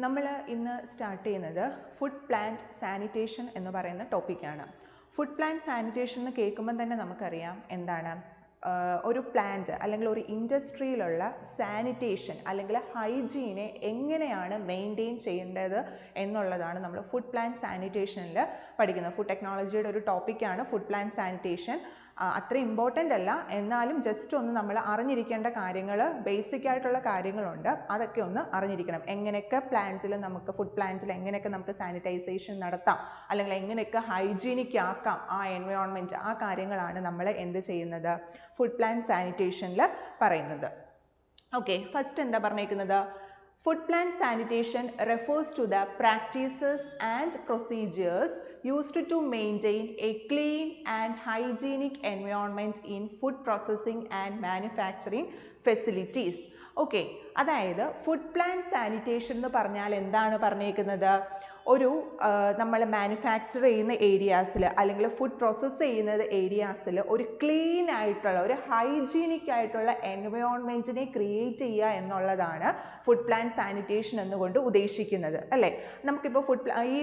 നമ്മൾ ഇന്ന് സ്റ്റാർട്ട് ചെയ്യുന്നത് ഫുഡ് പ്ലാന്റ് സാനിറ്റേഷൻ എന്ന് പറയുന്ന ടോപ്പിക്കാണ്. ഫുഡ് പ്ലാന്റ് സാനിറ്റേഷൻ എന്ന് കേൾക്കുമ്പോൾ തന്നെ നമുക്കറിയാം എന്താണ് ഒരു പ്ലാന്റ് അല്ലെങ്കിൽ ഒരു ഇൻഡസ്ട്രിയിലുള്ള സാനിറ്റേഷൻ അല്ലെങ്കിൽ ഹൈജീനെ എങ്ങനെയാണ് മെയിൻറ്റെയിൻ ചെയ്യേണ്ടത് എന്നുള്ളതാണ് നമ്മൾ ഫുഡ് പ്ലാന്റ് സാനിറ്റേഷനിൽ പഠിക്കുന്നത്. ഫുഡ് ടെക്നോളജിയുടെ ഒരു ടോപ്പിക്കാണ് ഫുഡ് പ്ലാന്റ് സാനിറ്റേഷൻ. അത്ര ഇമ്പോർട്ടൻ്റ് അല്ല, എന്നാലും ജസ്റ്റ് ഒന്ന് നമ്മൾ അറിഞ്ഞിരിക്കേണ്ട കാര്യങ്ങൾ, ബേസിക് ആയിട്ടുള്ള കാര്യങ്ങളുണ്ട്, അതൊക്കെ ഒന്ന് അറിഞ്ഞിരിക്കണം. എങ്ങനെയൊക്കെ പ്ലാന്റിൽ നമുക്ക് ഫുഡ് പ്ലാന്റിൽ എങ്ങനെയൊക്കെ നമുക്ക് സാനിറ്റൈസേഷൻ നടത്താം അല്ലെങ്കിൽ എങ്ങനെയൊക്കെ ഹൈജീനിക് ആക്കാം ആ എൻവയോൺമെൻറ്റ്, ആ കാര്യങ്ങളാണ് നമ്മൾ എന്ത് ചെയ്യുന്നത് ഫുഡ് പ്ലാന്റ് സാനിറ്റേഷനിൽ പറയുന്നത്. ഓക്കെ, ഫസ്റ്റ് എന്താ പറഞ്ഞേക്കുന്നത്? Food plant sanitation refers to the practices and procedures used to maintain a clean and hygienic environment in food processing and manufacturing facilities. Okay, അതായത് ഫുഡ് പ്ലാന്റ് സാനിറ്റേഷൻ എന്ന് പറഞ്ഞാൽ എന്താണ് പറഞ്ഞേക്കുന്നത്? ഒരു നമ്മൾ മാനുഫാക്ചർ ചെയ്യുന്ന ഏരിയാസിൽ അല്ലെങ്കിൽ ഫുഡ് പ്രോസസ്സ് ചെയ്യുന്ന ഏരിയാസിൽ ഒരു ക്ലീൻ ആയിട്ടുള്ള ഒരു ഹൈജീനിക് ആയിട്ടുള്ള എൻവയോൺമെൻറ്റിനെ ക്രിയേറ്റ് ചെയ്യുക എന്നുള്ളതാണ് ഫുഡ് പ്ലാന്റ് സാനിറ്റേഷൻ എന്നുകൊണ്ട് ഉദ്ദേശിക്കുന്നത്, അല്ലേ? നമുക്കിപ്പോൾ ഈ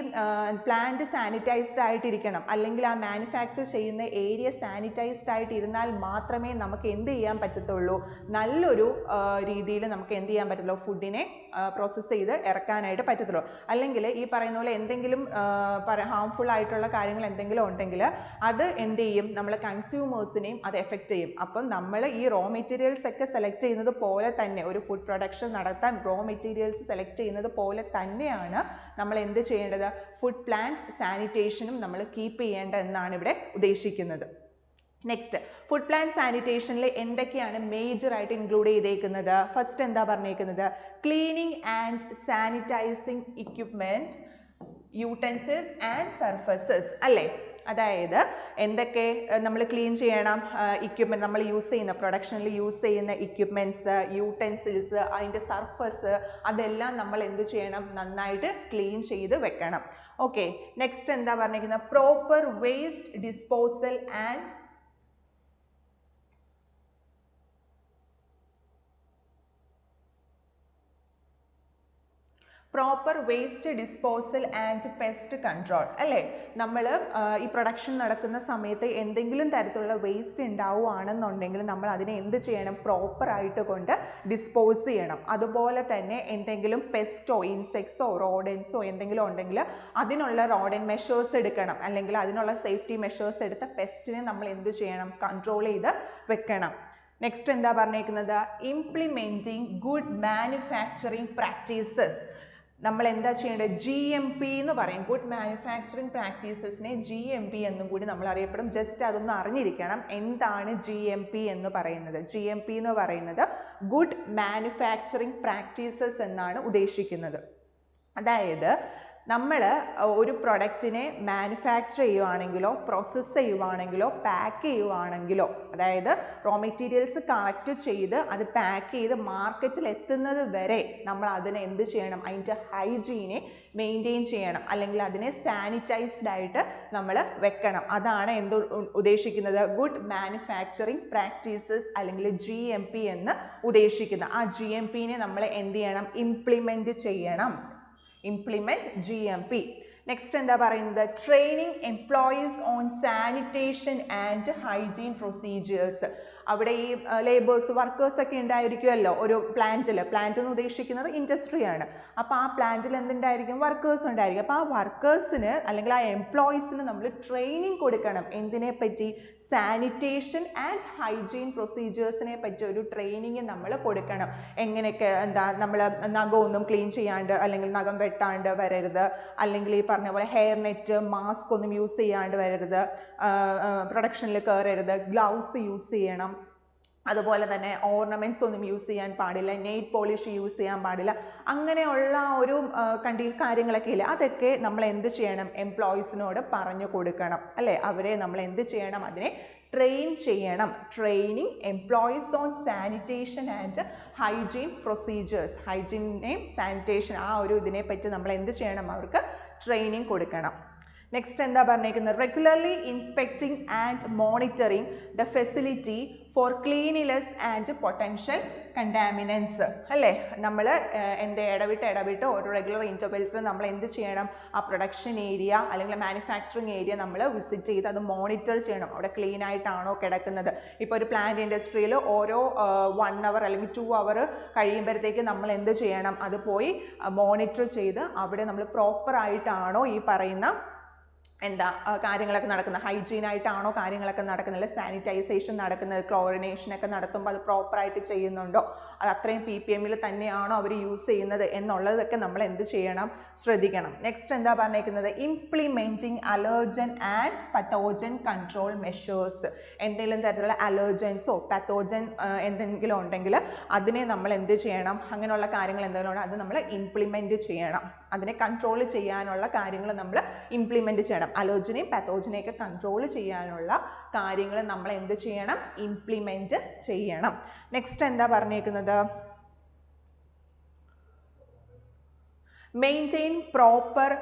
പ്ലാന്റ് സാനിറ്റൈസ്ഡ് ആയിട്ടിരിക്കണം, അല്ലെങ്കിൽ ആ മാനുഫാക്ചർ ചെയ്യുന്ന ഏരിയ സാനിറ്റൈസ്ഡ് ആയിട്ടിരുന്നാൽ മാത്രമേ നമുക്ക് എന്ത് ചെയ്യാൻ പറ്റത്തുള്ളൂ, നല്ലൊരു രീതിയിൽ നമുക്ക് എന്ത് ചെയ്യാൻ പറ്റുള്ളൂ, ഫുഡിനെ പ്രോസസ്സ് ചെയ്ത് ഇറക്കാനായിട്ട് പറ്റത്തുള്ളൂ. അല്ലെങ്കിൽ ഈ പറയുന്ന പോലെ എന്തെങ്കിലും ഹാംഫുൾ ആയിട്ടുള്ള കാര്യങ്ങൾ എന്തെങ്കിലും ഉണ്ടെങ്കിൽ അത് എന്ത് ചെയ്യും, നമ്മൾ കൺസ്യൂമേഴ്സിനെയും അത് എഫക്റ്റ് ചെയ്യും. അപ്പം നമ്മൾ ഈ റോ മെറ്റീരിയൽസ് ഒക്കെ സെലക്ട് ചെയ്യുന്നത് പോലെ തന്നെ, ഒരു ഫുഡ് പ്രൊഡക്ഷൻ നടത്താൻ റോ മെറ്റീരിയൽസ് സെലക്ട് ചെയ്യുന്നത് പോലെ തന്നെയാണ് നമ്മൾ എന്ത് ചെയ്യേണ്ടത്, ഫുഡ് പ്ലാന്റ് സാനിറ്റേഷനും നമ്മൾ കീപ്പ് ചെയ്യേണ്ടത് എന്നാണ് ഇവിടെ ഉദ്ദേശിക്കുന്നത്. നെക്സ്റ്റ്, ഫുഡ് പ്ലാന്റ് സാനിറ്റേഷനിൽ എന്തൊക്കെയാണ് മേജറായിട്ട് ഇൻക്ലൂഡ് ചെയ്തേക്കുന്നത്? ഫസ്റ്റ് എന്താ പറഞ്ഞേക്കുന്നത്? Cleaning and sanitising equipment, utensils and surfaces, അല്ലേ? അതായത് എന്തൊക്കെ നമ്മൾ ക്ലീൻ ചെയ്യണം? ഇക്വിപ്മെൻറ്റ്, നമ്മൾ യൂസ് ചെയ്യുന്ന പ്രൊഡക്ഷനിൽ യൂസ് ചെയ്യുന്ന ഇക്വിപ്മെൻറ്റ്സ്, യൂട്ടൻസിൽസ്, അതിൻ്റെ സർഫസ്, അതെല്ലാം നമ്മൾ എന്ത് ചെയ്യണം, നന്നായിട്ട് ക്ലീൻ ചെയ്ത് വെക്കണം. ഓക്കെ, നെക്സ്റ്റ് എന്താ പറഞ്ഞിരിക്കുന്നത്? Proper waste disposal and proper waste disposal and pest control, അല്ലേ? നമ്മൾ ഈ പ്രൊഡക്ഷൻ നടക്കുന്ന സമയത്ത് എന്തെങ്കിലും തരത്തിലുള്ള വേസ്റ്റ് ഉണ്ടാവുകയാണെന്നുണ്ടെങ്കിൽ നമ്മൾ അതിനെ എന്ത് ചെയ്യണം, പ്രോപ്പറായിട്ട് കൊണ്ട് ഡിസ്പോസ് ചെയ്യണം. അതുപോലെ തന്നെ എന്തെങ്കിലും പെസ്റ്റോ ഇൻസെക്ട്സോ റോഡൻസോ എന്തെങ്കിലും ഉണ്ടെങ്കിൽ അതിനുള്ള റോഡൻ മെഷേഴ്സ് എടുക്കണം, അല്ലെങ്കിൽ അതിനുള്ള സേഫ്റ്റി മെഷേഴ്സ് എടുത്ത് പെസ്റ്റിനെ നമ്മൾ എന്ത് ചെയ്യണം, കൺട്രോൾ ചെയ്ത് വെക്കണം. നെക്സ്റ്റ് എന്താ പറഞ്ഞേക്കുന്നത്? Implementing good manufacturing practices. നമ്മൾ എന്താ ചെയ്യേണ്ടത്? GMP എന്ന് പറയും. ഗുഡ് മാനുഫാക്ചറിങ് പ്രാക്ടീസസിനെ GMP എന്നും കൂടി നമ്മൾ അറിയപ്പെടും. ജസ്റ്റ് അതൊന്ന് അറിഞ്ഞിരിക്കണം, എന്താണ് GMP എന്ന് പറയുന്നത്. GMP എന്ന് പറയുന്നത് ഗുഡ് മാനുഫാക്ചറിങ് പ്രാക്ടീസസ് എന്നാണ് ഉദ്ദേശിക്കുന്നത്. അതായത് നമ്മൾ ഒരു പ്രൊഡക്റ്റിനെ മാനുഫാക്ചർ ചെയ്യുവാണെങ്കിലോ പ്രോസസ്സ് ചെയ്യുവാണെങ്കിലോ പാക്ക് ചെയ്യുവാണെങ്കിലോ, അതായത് റോ മെറ്റീരിയൽസ് കളക്ട് ചെയ്ത് അത് പാക്ക് ചെയ്ത് മാർക്കറ്റിൽ എത്തുന്നത് വരെ നമ്മൾ അതിനെ എന്ത് ചെയ്യണം, അതിൻ്റെ ഹൈജീനെ മെയിൻറ്റെയിൻ ചെയ്യണം, അല്ലെങ്കിൽ അതിനെ സാനിറ്റൈസ്ഡ് ആയിട്ട് നമ്മൾ വെക്കണം. അതാണ് എന്ത് ഉദ്ദേശിക്കുന്നത്? ഗുഡ് മാനുഫാക്ചറിങ് പ്രാക്ടീസസ് അല്ലെങ്കിൽ GMP എന്ന് ഉദ്ദേശിക്കുന്നത്. ആ GMPനെ നമ്മൾ എന്ത് ചെയ്യണം, ഇംപ്ലിമെൻറ്റ് ചെയ്യണം. Implement GMP. നെക്സ്റ്റ് എന്താ പറയുന്നത്? Training employees on sanitation and hygiene procedures. അവിടെ ഈ ലേബേഴ്സ്, വർക്കേഴ്സ് ഒക്കെ ഉണ്ടായിരിക്കുമല്ലോ ഒരു പ്ലാന്റിൽ. പ്ലാന്റ് എന്ന് ഉദ്ദേശിക്കുന്നത് ഇൻഡസ്ട്രിയാണ്. അപ്പോൾ ആ പ്ലാന്റിൽ എന്തുണ്ടായിരിക്കും? വർക്കേഴ്സ് ഉണ്ടായിരിക്കും. അപ്പോൾ ആ വർക്കേഴ്സിന് അല്ലെങ്കിൽ ആ എംപ്ലോയീസിന് നമ്മൾ ട്രെയിനിങ് കൊടുക്കണം. എന്തിനെ പറ്റി? സാനിറ്റേഷൻ ആൻഡ് ഹൈജീൻ പ്രൊസീജിയേഴ്സിനെ പറ്റി ഒരു ട്രെയിനിങ് നമ്മൾ കൊടുക്കണം. എങ്ങനെയൊക്കെ എന്താ, നമ്മൾ നഖമൊന്നും ക്ലീൻ ചെയ്യാണ്ട് അല്ലെങ്കിൽ നഖം വെട്ടാണ്ട് വരരുത്, അല്ലെങ്കിൽ ഈ പറഞ്ഞ പോലെ ഹെയർ നെറ്റ്, മാസ്ക് ഒന്നും യൂസ് ചെയ്യാണ്ട് വരരുത്, പ്രൊഡക്ഷനിൽ കയറരുത്, ഗ്ലൗസ് യൂസ് ചെയ്യണം, അതുപോലെ തന്നെ ഓർണമെൻറ്റ്സ് ഒന്നും യൂസ് ചെയ്യാൻ പാടില്ല, നെയിൽ പോളിഷ് യൂസ് ചെയ്യാൻ പാടില്ല. അങ്ങനെയുള്ള ഒരു കാര്യങ്ങളൊക്കെ ഇല്ലേ, അതൊക്കെ നമ്മൾ എന്ത് ചെയ്യണം, എംപ്ലോയീസിനോട് പറഞ്ഞു കൊടുക്കണം, അല്ലേ? അവരെ നമ്മൾ എന്ത് ചെയ്യണം, അതിനെ ട്രെയിൻ ചെയ്യണം. Training employees on sanitation and hygiene procedures. ഹൈജീനെയും സാനിറ്റേഷൻ ആ ഒരു ഇതിനെ പറ്റി നമ്മൾ എന്ത് ചെയ്യണം, അവർക്ക് ട്രെയിനിങ് കൊടുക്കണം. നെക്സ്റ്റ് എന്താ പറഞ്ഞേക്കുന്നത്, regularly inspecting and monitoring the facility four cleanliness and potential contaminants അല്ലേ. നമ്മൾ ഇടവിട്ട് ഓരോ റെഗുലർ ഇൻ്റർവെൽസിൽ നമ്മൾ എന്ത് ചെയ്യണം, ആ പ്രൊഡക്ഷൻ ഏരിയ അല്ലെങ്കിൽ മാനുഫാക്ചറിങ് ഏരിയ നമ്മൾ വിസിറ്റ് ചെയ്ത് അത് മോണിറ്റർ ചെയ്യണം. അവിടെ ക്ലീൻ ആയിട്ടാണോ കിടക്കുന്നത്. ഇപ്പോൾ ഒരു പ്ലാന്റ് ഇൻഡസ്ട്രിയിൽ ഓരോ 1 hour അല്ലെങ്കിൽ 2 hour കഴിയുമ്പോഴത്തേക്ക് നമ്മൾ എന്ത് ചെയ്യണം, അത് പോയി മോണിറ്റർ ചെയ്ത് അവിടെ നമ്മൾ പ്രോപ്പർ ആയിട്ടാണോ ഈ പറയുന്ന കാര്യങ്ങളൊക്കെ നടക്കുന്നത്, ഹൈജീൻ ആയിട്ടാണോ കാര്യങ്ങളൊക്കെ നടക്കുന്നത്, സാനിറ്റൈസേഷൻ നടക്കുന്നത്, ക്ലോറിനേഷനൊക്കെ നടത്തുമ്പോൾ അത് പ്രോപ്പറായിട്ട് ചെയ്യുന്നുണ്ടോ, അത് അത്രയും PPM തന്നെയാണോ അവർ യൂസ് ചെയ്യുന്നത് എന്നുള്ളതൊക്കെ നമ്മൾ എന്ത് ചെയ്യണം, ശ്രദ്ധിക്കണം. നെക്സ്റ്റ് എന്താ പറഞ്ഞേക്കുന്നത്, implementing allergen and പത്തോജൻ control measures. എന്തെങ്കിലും തരത്തിലുള്ള അലർജൻസോ പത്തോജൻ എന്തെങ്കിലും ഉണ്ടെങ്കിൽ അതിനെ നമ്മൾ എന്ത് ചെയ്യണം, അങ്ങനെയുള്ള കാര്യങ്ങൾ എന്തെങ്കിലും ഉണ്ടെങ്കിൽ അത് നമ്മൾ ഇംപ്ലിമെൻറ്റ് ചെയ്യണം. അതിനെ കൺട്രോൾ ചെയ്യാനുള്ള കാര്യങ്ങൾ നമ്മൾ ഇംപ്ലിമെൻറ്റ് ചെയ്യണം. അലർജനെയും പത്തോജനെയൊക്കെ കൺട്രോൾ ചെയ്യാനുള്ള കാര്യങ്ങൾ നമ്മൾ എന്ത് ചെയ്യണം, ഇംപ്ലിമെൻറ്റ് ചെയ്യണം. നെക്സ്റ്റ് എന്താ പറഞ്ഞേക്കുന്നത്, maintain proper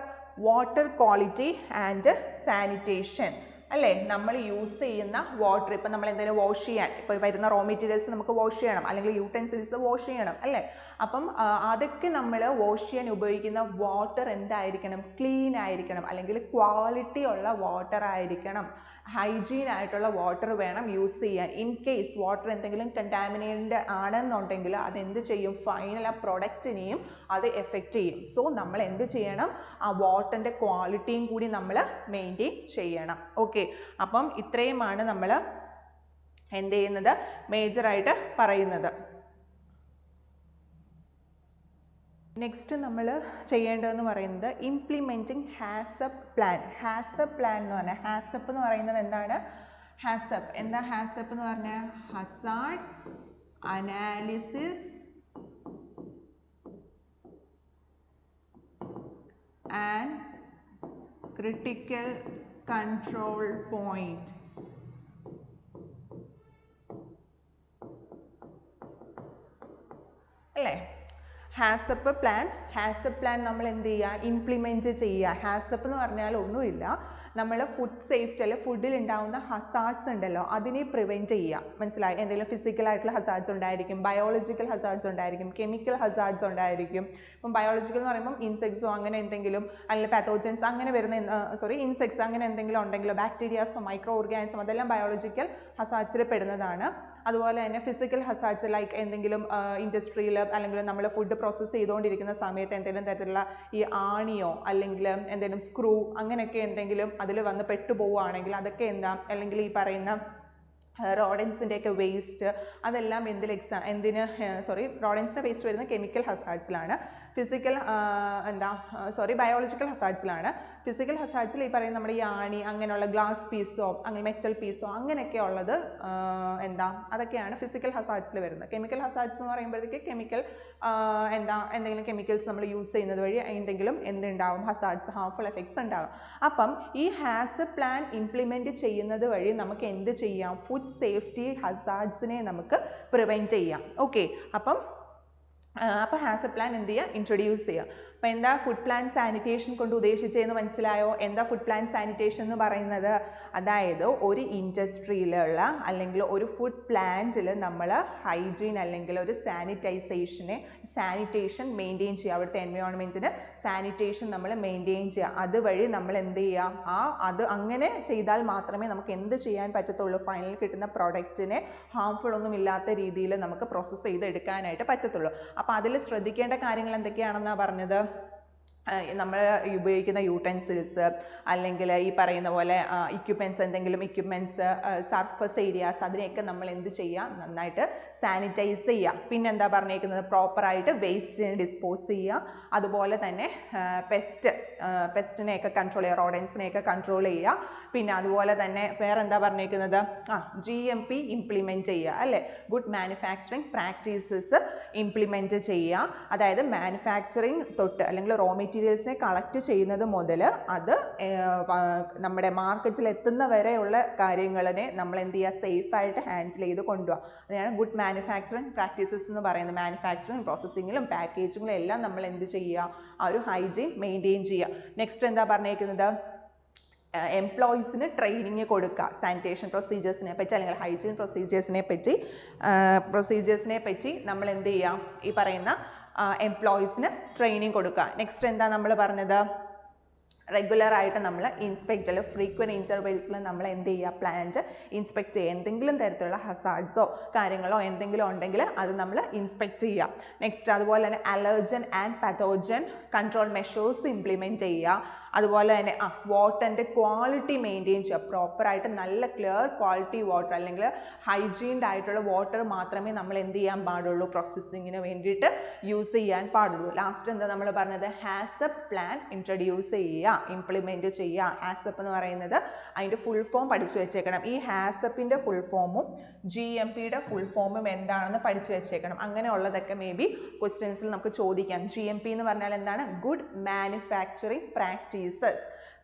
water quality and sanitation അല്ലേ. നമ്മൾ യൂസ് ചെയ്യുന്ന വാട്ടർ, ഇപ്പം നമ്മൾ എന്തെങ്കിലും വാഷ് ചെയ്യാൻ, ഇപ്പോൾ വരുന്ന റോ മെറ്റീരിയൽസ് നമുക്ക് വാഷ് ചെയ്യണം, അല്ലെങ്കിൽ യൂട്ടൻസിൽസ് വാഷ് ചെയ്യണം അല്ലേ. അപ്പം അതൊക്കെ നമ്മൾ വാഷ് ചെയ്യാൻ ഉപയോഗിക്കുന്ന വാട്ടർ എന്തായിരിക്കണം, ക്ലീൻ ആയിരിക്കണം, അല്ലെങ്കിൽ ക്വാളിറ്റി ഉള്ള വാട്ടർ ആയിരിക്കണം, ഹൈജീൻ ആയിട്ടുള്ള വാട്ടർ വേണം യൂസ് ചെയ്യാൻ. ഇൻ കേസ് വാട്ടർ എന്തെങ്കിലും കണ്ടാമിനേറ്റഡ് ആണെന്നുണ്ടെങ്കിൽ അതെന്ത് ചെയ്യും, ഫൈനൽ ആ പ്രൊഡക്റ്റിനെയും അത് എഫക്റ്റ് ചെയ്യും. സോ നമ്മൾ എന്ത് ചെയ്യണം, ആ വാട്ടറിൻ്റെ ക്വാളിറ്റിയും കൂടി നമ്മൾ മെയിൻറ്റെയിൻ ചെയ്യണം. ഓക്കെ, അപ്പം ഇത്രയുമാണ് നമ്മൾ എന്ത് ചെയ്യുന്നത്, മേജറായിട്ട് പറയുന്നത്. നെക്സ്റ്റ് നമ്മൾ ചെയ്യേണ്ടതെന്ന് പറയുന്നത് implementing HACCP plan. HACCP plan എന്ന് പറഞ്ഞാൽ, ഹാസപ്പ് എന്ന് പറയുന്നത് എന്താണ്, ഹാസപ്പ് എന്ന് പറഞ്ഞാൽ Hazard analysis and critical control point. അല്ലേ, ഹാസപ്പ് പ്ലാൻ നമ്മൾ എന്ത് ചെയ്യുക, ഇംപ്ലിമെൻറ്റ് ചെയ്യുക. ഹാസപ്പ് എന്ന് പറഞ്ഞാൽ ഒന്നുമില്ല, നമ്മൾ ഫുഡ് സേഫ്റ്റി അല്ലെ ഫുഡിൽ ഉണ്ടാകുന്ന ഹസാർഡ്സ് ഉണ്ടല്ലോ അതിനെ പ്രിവെൻറ്റ് ചെയ്യുക. മനസ്സിലായി, എന്തെങ്കിലും ഫിസിക്കലായിട്ടുള്ള ഹസാർഡ്സ് ഉണ്ടായിരിക്കും, ബയോളജിക്കൽ ഹസാർഡ്സ് ഉണ്ടായിരിക്കും, കെമിക്കൽ ഹസാർഡ്സ് ഉണ്ടായിരിക്കും. ഇപ്പം ബയോളജിക്കൽ എന്ന് പറയുമ്പം ഇൻസെക്ട്സോ അങ്ങനെ എന്തെങ്കിലും, അല്ലെങ്കിൽ പാത്തോജൻസ് അങ്ങനെ വരുന്ന ഇൻസെക്ട്സ് അങ്ങനെ എന്തെങ്കിലും ഉണ്ടെങ്കിലോ, ബാക്ടീരിയാസോ മൈക്രോ ഓർഗാനിസം, അതെല്ലാം ബയോളജിക്കൽ ഹസാർഡ്സിൽ പെടുന്നതാണ്. അതുപോലെ തന്നെ ഫിസിക്കൽ ഹസാർഡ്സ് ലൈക്ക് എന്തെങ്കിലും ഇൻഡസ്ട്രിയിൽ അല്ലെങ്കിൽ നമ്മൾ ഫുഡ് പ്രോസസ്സ് ചെയ്തുകൊണ്ടിരിക്കുന്ന സമയത്ത് എന്തെങ്കിലും തരത്തിലുള്ള ഈ ആണിയോ അല്ലെങ്കിൽ എന്തെങ്കിലും സ്ക്രൂ അങ്ങനെയൊക്കെ എന്തെങ്കിലും അതിൽ വന്ന് പെട്ടുപോവുകയാണെങ്കിൽ അതൊക്കെ എന്താ, അല്ലെങ്കിൽ ഈ പറയുന്ന റോഡൻസിൻ്റെയൊക്കെ വേസ്റ്റ് അതെല്ലാം റോഡൻസിൻ്റെ വേസ്റ്റ് വരുന്ന കെമിക്കൽ ഹസാർഡ്സിലാണ്. ബയോളജിക്കൽ ഹസാർഡ്സിലാണ്. ഫിസിക്കൽ ഹസാർഡ്സിൽ ഈ പറയുന്ന നമ്മുടെ ഈ ആണി അങ്ങനെയുള്ള ഗ്ലാസ് പീസോ അങ്ങനെ മെറ്റൽ പീസോ അങ്ങനെയൊക്കെ ഉള്ളത് അതൊക്കെയാണ് ഫിസിക്കൽ ഹസാർഡ്സിൽ വരുന്നത്. കെമിക്കൽ ഹസാർഡ്സ് എന്ന് പറയുമ്പോഴത്തേക്ക് എന്തെങ്കിലും കെമിക്കൽസ് നമ്മൾ യൂസ് ചെയ്യുന്നത് വഴി എന്തുണ്ടാവും, ഹസാർഡ്സ് ഹാർംഫുൾ എഫക്ട്സ് ഉണ്ടാകും. അപ്പം ഈ ഹാസപ്പ് പ്ലാൻ ഇംപ്ലിമെൻറ്റ് ചെയ്യുന്നത് വഴി നമുക്ക് എന്ത് ചെയ്യാം, ഫുഡ് സേഫ്റ്റി ഹസാർഡ്സിനെ നമുക്ക് പ്രിവെൻറ്റ് ചെയ്യാം. ഓക്കെ, അപ്പോൾ ഹാസപ്പ് പ്ലാൻ എന്ത് ചെയ്യുക, ഇൻട്രൊഡ്യൂസ് ചെയ്യുക. അപ്പോൾ എന്താ ഫുഡ് പ്ലാൻ സാനിറ്റേഷൻ കൊണ്ട് ഉദ്ദേശിച്ചതെന്ന് മനസ്സിലായോ? എന്താ ഫുഡ് പ്ലാൻ സാനിറ്റേഷൻ എന്ന് പറയുന്നത്? അതായത് ഒരു ഇൻഡസ്ട്രിയിലുള്ള അല്ലെങ്കിൽ ഒരു ഫുഡ് പ്ലാന്റിൽ നമ്മൾ ഹൈജീൻ അല്ലെങ്കിൽ ഒരു സാനിറ്റേഷൻ മെയിൻറ്റെയിൻ ചെയ്യുക. അവിടുത്തെ എൻവയോൺമെൻറ്റിന് സാനിറ്റേഷൻ നമ്മൾ മെയിൻറ്റെയിൻ ചെയ്യുക. അതുവഴി നമ്മൾ എന്ത് ചെയ്യുക, അത് അങ്ങനെ ചെയ്താൽ മാത്രമേ നമുക്ക് എന്ത് ചെയ്യാൻ പറ്റത്തുള്ളൂ, ഫൈനൽ കിട്ടുന്ന പ്രോഡക്റ്റിനെ ഹാർംഫുൾ ഒന്നും ഇല്ലാത്ത രീതിയിൽ നമുക്ക് പ്രോസസ്സ് ചെയ്തെടുക്കാനായിട്ട് പറ്റത്തുള്ളൂ. അപ്പോൾ അതിൽ ശ്രദ്ധിക്കേണ്ട കാര്യങ്ങൾ എന്തൊക്കെയാണെന്നാണ് പറഞ്ഞത്? നമ്മൾ ഉപയോഗിക്കുന്ന യൂട്ടൻസിൽസ് അല്ലെങ്കിൽ ഈ പറയുന്ന പോലെ ഇക്വിപ്മെൻറ്റ്സ് സർഫസ് ഏരിയാസ് അതിനെയൊക്കെ നമ്മൾ എന്ത് ചെയ്യുക, നന്നായിട്ട് സാനിറ്റൈസ് ചെയ്യുക. പിന്നെ എന്താ പറഞ്ഞേക്കുന്നത്, പ്രോപ്പറായിട്ട് വേസ്റ്റിനെ ഡിസ്പോസ് ചെയ്യുക. അതുപോലെ തന്നെ പെസ്റ്റിനെയൊക്കെ കൺട്രോൾ ചെയ്യുക, റോഡൻസിനെയൊക്കെ കൺട്രോൾ ചെയ്യുക. പിന്നെ അതുപോലെ തന്നെ വേറെ എന്താ പറഞ്ഞേക്കുന്നത്, GMP ഇംപ്ലിമെൻറ്റ് ചെയ്യുക അല്ലേ, ഗുഡ് മാനുഫാക്ചറിങ് പ്രാക്ടീസസ് ഇംപ്ലിമെൻറ്റ് ചെയ്യുക. അതായത് മാനുഫാക്ചറിങ് തൊട്ട് അല്ലെങ്കിൽ റോ മെറ്റീരിയൽസിനെ കളക്ട് ചെയ്യുന്നത് മുതൽ അത് നമ്മുടെ മാർക്കറ്റിൽ എത്തുന്ന വരെയുള്ള കാര്യങ്ങളെ നമ്മൾ എന്ത് ചെയ്യുക, സേഫായിട്ട് ഹാൻഡിൽ ചെയ്ത് കൊണ്ടുപോകുക. അതിനാണ് ഗുഡ് മാനുഫാക്ചറിങ് പ്രാക്ടീസസ് എന്ന് പറയുന്നത്. മാനുഫാക്ചറിങ് പ്രോസസ്സിങ്ങിലും പാക്കേജിങ്ങിലും എല്ലാം നമ്മൾ എന്ത് ചെയ്യുക, ആ ഒരു ഹൈജീൻ മെയിൻറ്റെയിൻ ചെയ്യുക. നെക്സ്റ്റ് എന്താ പറഞ്ഞേക്കുന്നത്, എംപ്ലോയീസിന് ട്രെയിനിങ് കൊടുക്കുക സാനിറ്റേഷൻ പ്രൊസീജിയേഴ്സിനെ പറ്റി അല്ലെങ്കിൽ ഹൈജീൻ പ്രൊസീജിയേഴ്സിനെ പറ്റി നമ്മൾ എന്ത് ചെയ്യാം ഈ പറയുന്ന എംപ്ലോയീസിന് ട്രെയിനിങ് കൊടുക്കുക. നെക്സ്റ്റ് എന്താ നമ്മൾ പറഞ്ഞത് റെഗുലർ ആയിട്ട് നമ്മൾ ഇൻസ്പെക്ട് അല്ലെങ്കിൽ ഫ്രീക്വൻറ്റ് ഇൻ്റർവെൽസിൽ നമ്മൾ എന്ത് ചെയ്യുക പ്ലാന്റ് ഇൻസ്പെക്ട് ചെയ്യുക. എന്തെങ്കിലും തരത്തിലുള്ള ഹസാർഡ്സോ കാര്യങ്ങളോ എന്തെങ്കിലും ഉണ്ടെങ്കിൽ അത് നമ്മൾ ഇൻസ്പെക്ട് ചെയ്യുക. നെക്സ്റ്റ് അതുപോലെ തന്നെ allergen and പതോജൻ control measures implement ചെയ്യുക. അതുപോലെ തന്നെ വാട്ടറിൻ്റെ ക്വാളിറ്റി മെയിൻറ്റെയിൻ ചെയ്യുക. പ്രോപ്പറായിട്ട് നല്ല ക്ലിയർ ക്വാളിറ്റി വാട്ടർ അല്ലെങ്കിൽ ഹൈജീൻഡ് ആയിട്ടുള്ള വാട്ടർ മാത്രമേ നമ്മൾ എന്ത് ചെയ്യാൻ പാടുള്ളൂ പ്രോസസ്സിങ്ങിന് വേണ്ടിയിട്ട് യൂസ് ചെയ്യാൻ പാടുള്ളൂ. ലാസ്റ്റ് എന്താ നമ്മൾ പറഞ്ഞത് ഹാസപ്പ് പ്ലാൻ ഇൻട്രൊഡ്യൂസ് ചെയ്യുക, ഇംപ്ലിമെൻറ്റ് ചെയ്യുക. ഹാസപ്പ് എന്ന് പറയുന്നത് അതിൻ്റെ ഫുൾ ഫോം പഠിച്ചു വെച്ചേക്കണം. ഈ ഹാസപ്പിൻ്റെ ഫുൾ ഫോമും GMPയുടെ ഫുൾ ഫോമും എന്താണെന്ന് പഠിച്ചു വെച്ചേക്കണം. അങ്ങനെയുള്ളതൊക്കെ മേ ബി ക്വസ്റ്റ്യൻസിൽ നമുക്ക് ചോദിക്കാം. GMP എന്ന് പറഞ്ഞാൽ എന്താണ് ഗുഡ് മാനുഫാക്ചറിങ് പ്രാക്ടീസസ്.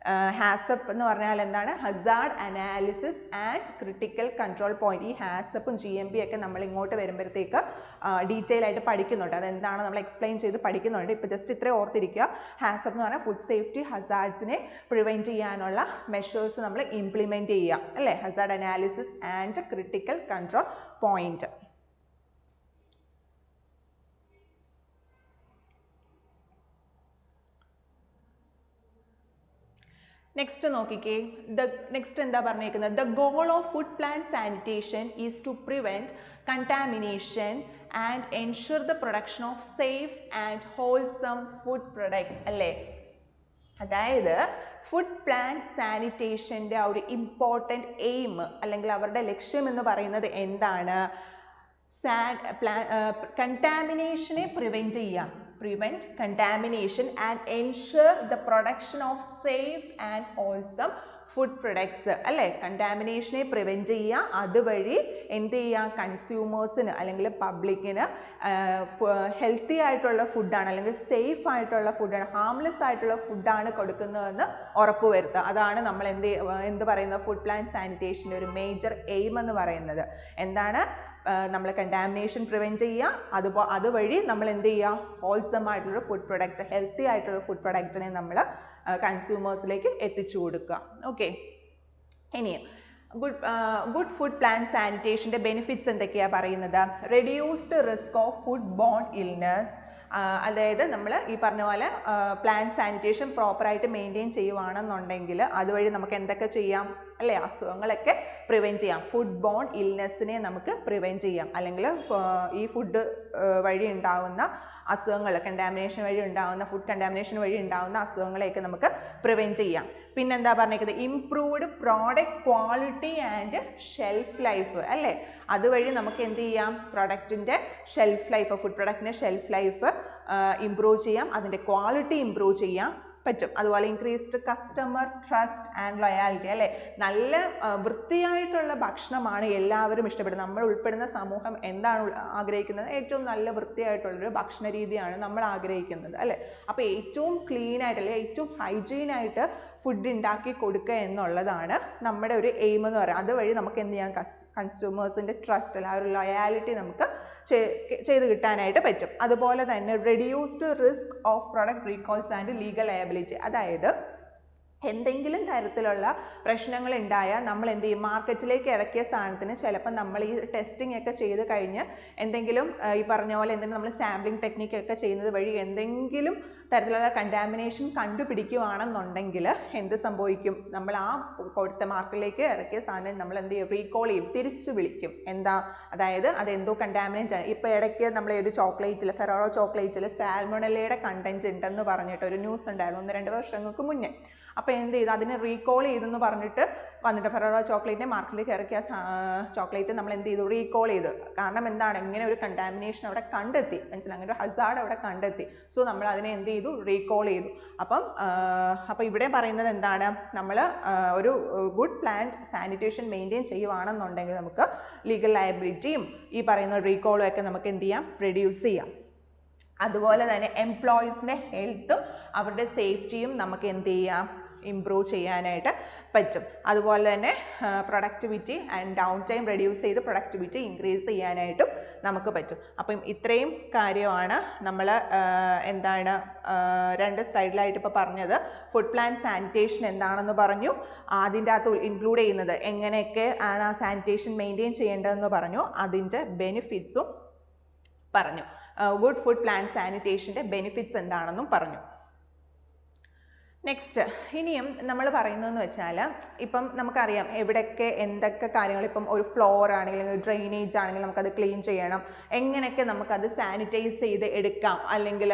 ഹാസപ്പ് എന്ന് പറഞ്ഞാൽ എന്താണ് Hazard analysis and critical control point. ഈ ഹാസപ്പും GMP ഒക്കെ നമ്മൾ ഇങ്ങോട്ട് വരുമ്പോഴത്തേക്ക് ഡീറ്റെയിൽ ആയിട്ട് പഠിക്കുന്നുണ്ട്. അതെന്താണ് നമ്മൾ എക്സ്പ്ലെയിൻ ചെയ്ത് പഠിക്കുന്നുണ്ട്. ഇപ്പോൾ ജസ്റ്റ് ഇത്രയും ഓർത്തിരിക്കുക. ഹാസപ്പ് എന്ന് പറഞ്ഞാൽ ഫുഡ് സേഫ്റ്റി ഹസാർഡ്സിനെ പ്രിവെൻറ്റ് ചെയ്യാനുള്ള മെഷേഴ്സ് നമ്മൾ ഇംപ്ലിമെൻറ്റ് ചെയ്യുക അല്ലേ. Hazard analysis and critical control point. Next നോക്കിക്കേ നെക്സ്റ്റ് എന്താ പറഞ്ഞേക്കുന്നത് the goal of food plant sanitation is to prevent contamination and ensure the production of safe and wholesome food product അല്ലേ. അതായത് food plant സാനിറ്റേഷൻ്റെ ആ ഒരു important aim അല്ലെങ്കിൽ അവരുടെ ലക്ഷ്യം എന്ന് പറയുന്നത് എന്താണ് കണ്ടാമിനേഷനെ പ്രിവെൻറ്റ് ചെയ്യാം. prevent contamination and ensure the production of safe and wholesome food products അല്ലേ. കണ്ടാമിനേഷനെ പ്രിവെൻറ്റ് ചെയ്യുക, അതുവഴി എന്ത് ചെയ്യുക കൺസ്യൂമേഴ്സിന് അല്ലെങ്കിൽ പബ്ലിക്കിന് ഹെൽത്തി ആയിട്ടുള്ള ഫുഡാണ് അല്ലെങ്കിൽ സേഫ് ആയിട്ടുള്ള ഫുഡാണ് ഹാംലെസ് ആയിട്ടുള്ള ഫുഡാണ് കൊടുക്കുന്നതെന്ന് ഉറപ്പുവരുത്തുക. അതാണ് നമ്മൾ എന്ത് പറയുന്നത് ഫുഡ് പ്ലാന്റ് സാനിറ്റേഷൻ്റെ ഒരു മേജർ എയിം എന്ന് പറയുന്നത്. എന്താണ് നമ്മൾ കണ്ടാമിനേഷൻ പ്രിവെൻറ്റ് ചെയ്യുക, അതുവഴി നമ്മൾ എന്ത് ചെയ്യുക ഹോൾസം ആയിട്ടുള്ള ഫുഡ് പ്രൊഡക്റ്റ് ഹെൽത്തി ആയിട്ടുള്ള ഫുഡ് പ്രൊഡക്റ്റിനെ നമ്മൾ കൺസ്യൂമേഴ്സിലേക്ക് എത്തിച്ചു കൊടുക്കുക. ഓക്കെ, ഇനിയും ഗുഡ് ഫുഡ് പ്ലാന്റ് സാനിറ്റേഷൻ്റെ ബെനിഫിറ്റ്സ് എന്തൊക്കെയാണ് പറയുന്നത് reduced risk of food borne illness. അതായത് നമ്മൾ ഈ പറഞ്ഞ പോലെ പ്ലാന്റ് സാനിറ്റേഷൻ പ്രോപ്പറായിട്ട് മെയിൻറ്റെയിൻ ചെയ്യുവാണെന്നുണ്ടെങ്കിൽ അതുവഴി നമുക്ക് എന്തൊക്കെ ചെയ്യാം അല്ലേ അസുഖങ്ങളൊക്കെ പ്രിവെൻറ്റ് ചെയ്യാം. ഫുഡ് ബോൺ ഇൽനെസ്സിനെ നമുക്ക് പ്രിവെൻറ്റ് ചെയ്യാം. അല്ലെങ്കിൽ ഈ ഫുഡ് വഴി ഉണ്ടാകുന്ന അസുഖങ്ങൾ കണ്ടാമിനേഷൻ വഴി ഉണ്ടാകുന്ന ഫുഡ് കണ്ടാമിനേഷൻ വഴി ഉണ്ടാകുന്ന അസുഖങ്ങളെയൊക്കെ നമുക്ക് പ്രിവെൻറ്റ് ചെയ്യാം. പിന്നെന്താ പറഞ്ഞേക്കുന്നത് improved product quality and shelf life അല്ലേ. അതുവഴി നമുക്ക് എന്ത് ചെയ്യാം പ്രൊഡക്റ്റിൻ്റെ ഷെൽഫ് ലൈഫ് ഫുഡ് പ്രൊഡക്റ്റിൻ്റെ ഷെൽഫ് ലൈഫ് ഇംപ്രൂവ് ചെയ്യാം, അതിൻ്റെ ക്വാളിറ്റി ഇംപ്രൂവ് ചെയ്യാം പറ്റും. അതുപോലെ increased customer trust and loyalty അല്ലേ. നല്ല വൃത്തിയായിട്ടുള്ള ഭക്ഷണമാണ് എല്ലാവരും ഇഷ്ടപ്പെടുന്നത്. നമ്മൾ ഉൾപ്പെടുന്ന സമൂഹം എന്താണ് ആഗ്രഹിക്കുന്നത് ഏറ്റവും നല്ല വൃത്തിയായിട്ടുള്ളൊരു ഭക്ഷണ രീതിയാണ് നമ്മൾ ആഗ്രഹിക്കുന്നത് അല്ലേ. അപ്പോൾ ഏറ്റവും ക്ലീൻ ആയിട്ട് അല്ലെങ്കിൽ ഏറ്റവും ഹൈജീനായിട്ട് ഫുഡ് ഉണ്ടാക്കി കൊടുക്കുക എന്നുള്ളതാണ് നമ്മുടെ ഒരു എയിം എന്ന് പറയുന്നത്. അതുവഴി നമുക്ക് എന്ത് ചെയ്യാം കൺസ്യൂമേഴ്സിൻ്റെ ട്രസ്റ്റ് അല്ല ആ ഒരു ലോയാലിറ്റി നമുക്ക് ചെയ്ത് കിട്ടാനായിട്ട് പറ്റും. അതുപോലെ തന്നെ reduced risk of product recalls and legal liability. അതായത് എന്തെങ്കിലും തരത്തിലുള്ള പ്രശ്നങ്ങൾ ഉണ്ടായാൽ നമ്മൾ എന്ത് ചെയ്യും മാർക്കറ്റിലേക്ക് ഇറക്കിയ സാധനത്തിന് ചിലപ്പോൾ നമ്മൾ ഈ ടെസ്റ്റിംഗ് ഒക്കെ ചെയ്ത് കഴിഞ്ഞ് എന്തെങ്കിലും ഈ പറഞ്ഞ പോലെ എന്തെങ്കിലും നമ്മൾ സാമ്പിളിംഗ് ടെക്നിക്കൊക്കെ ചെയ്യുന്നത് വഴി എന്തെങ്കിലും തരത്തിലുള്ള കണ്ടാമിനേഷൻ കണ്ടുപിടിക്കുകയാണെന്നുണ്ടെങ്കിൽ എന്ത് സംഭവിക്കും നമ്മൾ ആ കൊടുത്ത മാർക്കറ്റിലേക്ക് ഇറക്കിയ സാധനം നമ്മൾ എന്ത് ചെയ്യും റീകോൾ ചെയ്യും തിരിച്ചു വിളിക്കും. എന്താ അതായത് അതെന്തോ കണ്ടാമിനേറ്റ് ആണ്. ഇപ്പോൾ ഇടയ്ക്ക് നമ്മൾ ഒരു ചോക്ലേറ്റിൽ ഫെറോറോ ചോക്ലേറ്റിൽ സാൽമോണല്ലയുടെ കണ്ടൻറ്റ് ഉണ്ടെന്ന് പറഞ്ഞിട്ട് ഒരു ന്യൂസ് ഉണ്ടായിരുന്നു 1-2 വർഷങ്ങൾക്ക് മുന്നേ. അപ്പോൾ എന്ത് ചെയ്തു അതിനെ റീകോൾ ചെയ്തെന്ന് പറഞ്ഞിട്ട് വന്നിട്ട് ഫെറോറോ ചോക്ലേറ്റിനെ മാർക്കറ്റിലേക്ക് ഇറക്കിയ ചോക്ലേറ്റ് നമ്മൾ എന്ത് ചെയ്തു റീകോൾ ചെയ്തു. കാരണം എന്താണ് ഇങ്ങനെ ഒരു കണ്ടാമിനേഷൻ അവിടെ കണ്ടെത്തി മനസ്സിലായി അങ്ങനെ ഒരു ഹസാർഡ് അവിടെ കണ്ടെത്തി. സോ നമ്മൾ അതിനെ എന്ത് ചെയ്തു റീകോൾ ചെയ്തു. അപ്പം ഇവിടെ പറയുന്നത് എന്താണ് നമ്മൾ ഒരു ഗുഡ് പ്ലാന്റ് സാനിറ്റേഷൻ മെയിൻറ്റെയിൻ ചെയ്യുവാണെന്നുണ്ടെങ്കിൽ നമുക്ക് ലീഗൽ ലയബിലിറ്റിയും ഈ പറയുന്ന റീകോളും ഒക്കെ നമുക്ക് എന്ത് ചെയ്യാം റെഡ്യൂസ് ചെയ്യാം. അതുപോലെ തന്നെ എംപ്ലോയീസിൻ്റെ ഹെൽത്തും അവരുടെ സേഫ്റ്റിയും നമുക്ക് എന്ത് ചെയ്യാം ഇംപ്രൂവ് ചെയ്യാനായിട്ട് പറ്റും. അതുപോലെ തന്നെ productivity and down time reduce ചെയ്ത് പ്രൊഡക്ടിവിറ്റി ഇൻക്രീസ് ചെയ്യാനായിട്ടും നമുക്ക് പറ്റും. അപ്പം ഇത്രയും കാര്യമാണ് നമ്മൾ എന്താണ് 2 സ്ലൈഡിലായിട്ട് ഇപ്പോൾ പറഞ്ഞത്. ഫുഡ് പ്ലാൻ സാനിറ്റേഷൻ എന്താണെന്ന് പറഞ്ഞു, അതിൻ്റെ അകത്ത് ഇൻക്ലൂഡ് ചെയ്യുന്നത് എങ്ങനെയൊക്കെ ആണ് ആ സാനിറ്റേഷൻ മെയിൻറ്റെയിൻ ചെയ്യേണ്ടതെന്ന് പറഞ്ഞു, അതിൻ്റെ ബെനിഫിറ്റ്സും പറഞ്ഞു. ഗുഡ് ഫുഡ് പ്ലാൻ സാനിറ്റേഷൻ്റെ ബെനിഫിറ്റ്സ് എന്താണെന്നും പറഞ്ഞു. നെക്സ്റ്റ് ഇനിയും നമ്മൾ പറയുന്നതെന്ന് വെച്ചാൽ, ഇപ്പം നമുക്കറിയാം എവിടെയൊക്കെ എന്തൊക്കെ കാര്യങ്ങൾ, ഇപ്പം ഒരു ഫ്ലോർ ആണെങ്കിൽ ഡ്രെയിനേജ് ആണെങ്കിൽ നമുക്കത് ക്ലീൻ ചെയ്യണം, എങ്ങനെയൊക്കെ നമുക്കത് സാനിറ്റൈസ് ചെയ്ത് എടുക്കാം, അല്ലെങ്കിൽ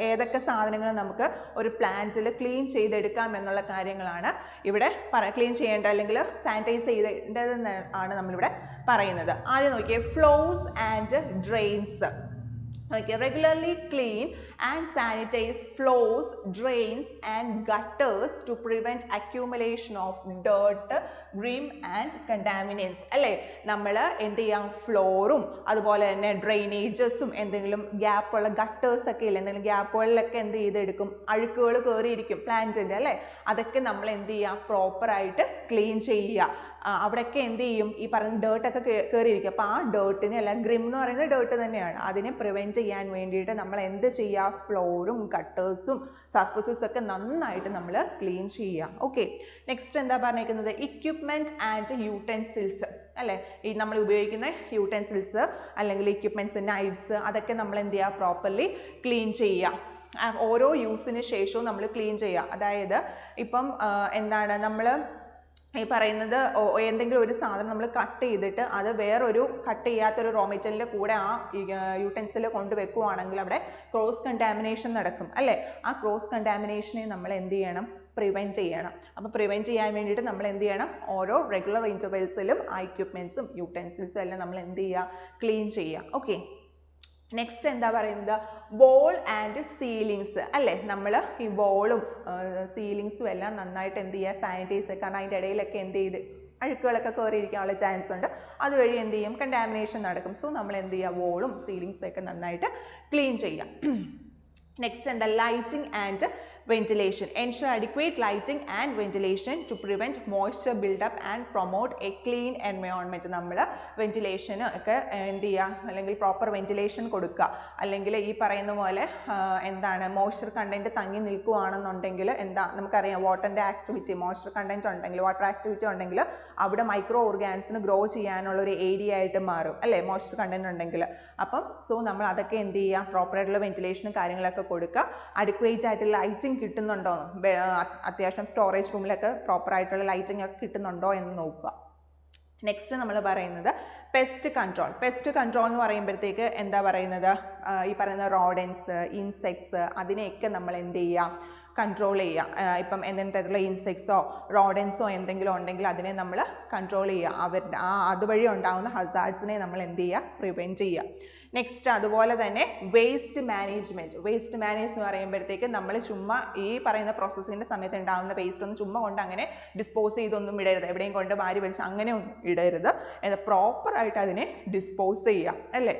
ഏതൊക്കെ സാധനങ്ങൾ നമുക്ക് ഒരു പ്ലാന്റിൽ ക്ലീൻ ചെയ്തെടുക്കാം എന്നുള്ള കാര്യങ്ങളാണ് ഇവിടെ ക്ലീൻ ചെയ്യേണ്ട അല്ലെങ്കിൽ സാനിറ്റൈസ് ചെയ്യേണ്ടതെന്ന് ആണ് നമ്മളിവിടെ പറയുന്നത്. ആദ്യം നോക്കിയേ, floors and drains. Okay, regularly clean and sanitize floors, drains and gutters to prevent accumulation of dirt, grime and contaminants. അല്ലേ, നമ്മൾ എന്ത് ചെയ്യാം, ഫ്ലോറും അതുപോലെ തന്നെ ഡ്രെയിനേജസും എന്തെങ്കിലും ഗ്യാപ്പുള്ള ഗട്ടേഴ്സ് ഒക്കെ ഇല്ല, എന്തെങ്കിലും ഗ്യാപ്പുകളിലൊക്കെ എന്ത് ചെയ്തെടുക്കും, അഴുക്കുകൾ കയറിയിരിക്കും പ്ലാന്റിൻ്റെ അല്ലേ, അതൊക്കെ നമ്മൾ എന്ത് ചെയ്യുക, പ്രോപ്പറായിട്ട് ക്ലീൻ ചെയ്യുക. അവിടെയൊക്കെ എന്ത് ചെയ്യും, ഈ പറയുന്ന ഡേർട്ടൊക്കെ കയറിയിരിക്കും. അപ്പോൾ ആ ഡേർട്ടിനെ അല്ല, ഗ്രിം എന്ന് പറയുന്നത് ഡേർട്ട് തന്നെയാണ്, അതിനെ പ്രിവെൻറ്റ് ചെയ്യാൻ വേണ്ടിയിട്ട് നമ്മൾ എന്ത് ചെയ്യുക, ഫ്ലോറും ഗട്ടേഴ്സും സർഫസസും ഒക്കെ നന്നായിട്ട് നമ്മൾ ക്ലീൻ ചെയ്യുക. ഓക്കെ, നെക്സ്റ്റ് എന്താ പറഞ്ഞിരിക്കുന്നത്, ഇക്വിപ്മെൻറ്റ് ആൻഡ് യൂട്ടൻസിൽസ് അല്ലേ, ഈ നമ്മൾ ഉപയോഗിക്കുന്ന യൂട്ടൻസിൽസ് അല്ലെങ്കിൽ ഇക്വിപ്മെൻറ്റ്സ്, നൈഫ്സ്, അതൊക്കെ നമ്മൾ എന്ത് ചെയ്യുക, പ്രോപ്പർലി ക്ലീൻ ചെയ്യുക. ഓരോ യൂസിന് ശേഷവും നമ്മൾ ക്ലീൻ ചെയ്യുക. അതായത് ഇപ്പം എന്താണ്, നമ്മൾ ഈ പറയുന്നത് എന്തെങ്കിലും ഒരു സാധനം നമ്മൾ കട്ട് ചെയ്തിട്ട് അത് വേറൊരു കട്ട് ചെയ്യാത്തൊരു റോ മെറ്റീരിയലിൻ്റെ കൂടെ ആ യൂട്ടൻസിൽ കൊണ്ടുവെക്കുവാണെങ്കിൽ അവിടെ ക്രോസ് കണ്ടാമിനേഷൻ നടക്കും അല്ലേ. ആ ക്രോസ് കണ്ടാമിനേഷനെ നമ്മൾ എന്ത് ചെയ്യണം, പ്രിവെൻറ്റ് ചെയ്യണം. അപ്പോൾ പ്രിവെൻറ്റ് ചെയ്യാൻ വേണ്ടിയിട്ട് നമ്മൾ എന്ത് ചെയ്യണം, ഓരോ റെഗുലർ ഇൻ്റർവെൽസിലും ആ എക്യുപ്മെൻറ്റ്സും യൂട്ടൻസിൽസും എല്ലാം നമ്മൾ എന്ത് ചെയ്യുക, ക്ലീൻ ചെയ്യുക. ഓക്കെ, നെക്സ്റ്റ് എന്താ പറയുന്നത്, വോൾ ആൻഡ് സീലിങ്സ് അല്ലേ. നമ്മൾ ഈ വോളും സീലിങ്സും എല്ലാം നന്നായിട്ട് എന്ത് ചെയ്യുക, സാനിറ്റൈസ്, കാരണം അതിൻ്റെ ഇടയിലൊക്കെ എന്ത് ചെയ്ത് അഴുക്കുകളൊക്കെ കയറിയിരിക്കാനുള്ള ചാൻസ് ഉണ്ട്, അതുവഴി എന്ത് ചെയ്യും, കണ്ടാമിനേഷൻ നടക്കും. സോ നമ്മൾ എന്ത് ചെയ്യുക, വോളും സീലിങ്സൊക്കെ നന്നായിട്ട് ക്ലീൻ ചെയ്യാം. നെക്സ്റ്റ് എന്താ, lighting and ventilation. Ensure adequate lighting and ventilation to prevent moisture buildup and promote a clean environment. നമ്മൾ വെന്റിലേഷൻ ഒക്കെ എന്ത് ചെയ്യുക, അല്ലെങ്കിൽ പ്രോപ്പർ വെന്റിലേഷൻ കൊടുക്കുക. അല്ലെങ്കിൽ ഈ പറയുന്ന പോലെ എന്താണ്, മോയ്സ്ചർ കണ്ടൻറ്റ് തങ്ങി നിൽക്കുകയാണെന്നുണ്ടെങ്കിൽ എന്താ, നമുക്കറിയാം വാട്ടറിൻ്റെ ആക്ടിവിറ്റി, മോയ്സ്ചർ കണ്ടൻറ്റ് ഉണ്ടെങ്കിൽ, വാട്ടർ ആക്ടിവിറ്റി ഉണ്ടെങ്കിൽ അവിടെ മൈക്രോ ഓർഗാനിസിന് ഗ്രോ ചെയ്യാനുള്ള ഒരു ഏരിയ ആയിട്ട് മാറും അല്ലേ, മോയ്സ്ചർ കണ്ടൻറ്റ് ഉണ്ടെങ്കിൽ. അപ്പം സോ നമ്മൾ അതൊക്കെ എന്ത് ചെയ്യുക, പ്രോപ്പറായിട്ടുള്ള വെന്റിലേഷനും കാര്യങ്ങളൊക്കെ കൊടുക്കുക. അഡിക്വേറ്റ് ആയിട്ടുള്ള ലൈറ്റിംഗ് കിട്ടുന്നുണ്ടോ, അത്യാവശ്യം സ്റ്റോറേജ് റൂമിലൊക്കെ പ്രോപ്പറായിട്ടുള്ള ലൈറ്റിംഗ് ഒക്കെ കിട്ടുന്നുണ്ടോ എന്ന് നോക്കുക. നെക്സ്റ്റ് നമ്മൾ പറയുന്നത് പെസ്റ്റ് കൺട്രോൾ. പെസ്റ്റ് കൺട്രോൾ എന്ന് പറയുമ്പോഴത്തേക്ക് എന്താ പറയുന്നത്, ഈ പറയുന്ന റോഡൻസ്, ഇൻസെക്ട്സ്, അതിനെയൊക്കെ നമ്മൾ എന്ത് ചെയ്യുക, കൺട്രോൾ ചെയ്യുക. ഇപ്പം എന്തെങ്കിലും തരത്തിലുള്ള ഇൻസെക്ട്സോ റോഡൻസോ എന്തെങ്കിലും ഉണ്ടെങ്കിൽ അതിനെ നമ്മൾ കൺട്രോൾ ചെയ്യുക. അതുവഴി ഉണ്ടാകുന്ന ഹസാർഡ്സിനെ നമ്മൾ എന്ത് ചെയ്യുക, പ്രിവെൻറ്റ് ചെയ്യുക. നെക്സ്റ്റ് അതുപോലെ തന്നെ വേസ്റ്റ് മാനേജ്മെൻറ്റ്. വേസ്റ്റ് മാനേജ് എന്ന് പറയുമ്പോഴത്തേക്ക് നമ്മൾ ചുമ്മാ ഈ പറയുന്ന പ്രോസസ്സിൻ്റെ സമയത്ത് ഉണ്ടാകുന്ന വേസ്റ്റ് ഒന്നും ചുമ്മാ കൊണ്ട് അങ്ങനെ ഡിസ്പോസ് ചെയ്തൊന്നും ഇടരുത്, എവിടെയും കൊണ്ട് വാരി വലിച്ച് അങ്ങനെ ഒന്നും ഇടരുത്, പ്രോപ്പറായിട്ട് അതിനെ ഡിസ്പോസ് ചെയ്യുക അല്ലേ.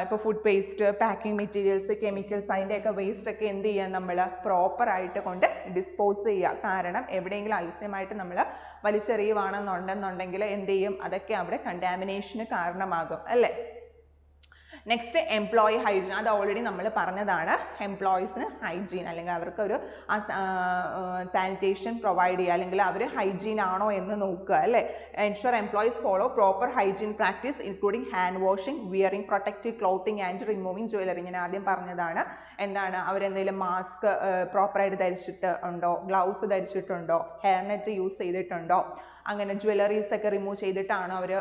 ഇപ്പോൾ food waste, packing materials, chemicals, അതിൻ്റെയൊക്കെ വേസ്റ്റൊക്കെ എന്ത് ചെയ്യുക, നമ്മൾ പ്രോപ്പറായിട്ട് കൊണ്ട് ഡിസ്പോസ് ചെയ്യുക. കാരണം എവിടെയെങ്കിലും അലസ്യമായിട്ട് നമ്മൾ വലിച്ചെറിയുവാണെന്നുണ്ടെന്നുണ്ടെങ്കിൽ എന്ത് ചെയ്യും, അതൊക്കെ അവിടെ കണ്ടാമിനേഷന് കാരണമാകും അല്ലേ. Next employee hygiene. അത് ഓൾറെഡി നമ്മൾ പറഞ്ഞതാണ്. എംപ്ലോയീസിന് ഹൈജീൻ അല്ലെങ്കിൽ അവർക്കൊരു സാനിറ്റേഷൻ പ്രൊവൈഡ് ചെയ്യുക, അല്ലെങ്കിൽ അവർ ഹൈജീൻ ആണോ എന്ന് നോക്കുക അല്ലേ. Ensure employees follow proper hygiene practice including hand washing, wearing protective clothing and removing jewellery. ഞാൻ ആദ്യം പറഞ്ഞതാണ്. എന്താണ്, അവരെന്തെങ്കിലും മാസ്ക് പ്രോപ്പറായിട്ട് ധരിച്ചിട്ട് ഉണ്ടോ, ഗ്ലൗസ് ധരിച്ചിട്ടുണ്ടോ, ഹെയർ നെറ്റ് യൂസ് ചെയ്തിട്ടുണ്ടോ, അങ്ങനെ ജ്വല്ലറീസ് ഒക്കെ റിമൂവ് ചെയ്തിട്ടാണോ അവർ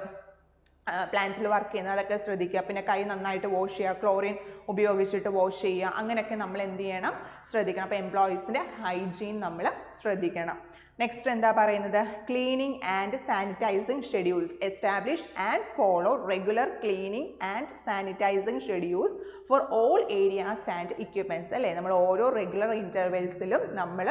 പ്ലാന്റിൽ വർക്ക് ചെയ്യുന്നത്, അതൊക്കെ ശ്രദ്ധിക്കുക. പിന്നെ കൈ നന്നായിട്ട് വാഷ് ചെയ്യുക, ക്ലോറിൻ ഉപയോഗിച്ചിട്ട് വാഷ് ചെയ്യുക, അങ്ങനെയൊക്കെ നമ്മൾ എന്ത് ചെയ്യണം, ശ്രദ്ധിക്കണം. അപ്പോൾ എംപ്ലോയീസിൻ്റെ ഹൈജീൻ നമ്മൾ ശ്രദ്ധിക്കണം. നെക്സ്റ്റ് എന്താ പറയുന്നത്, cleaning and sanitising schedules. Establish and follow regular cleaning and sanitising schedules for all areas and equipments അല്ലേ. നമ്മൾ ഓരോ റെഗുലർ ഇൻ്റർവെൽസിലും നമ്മൾ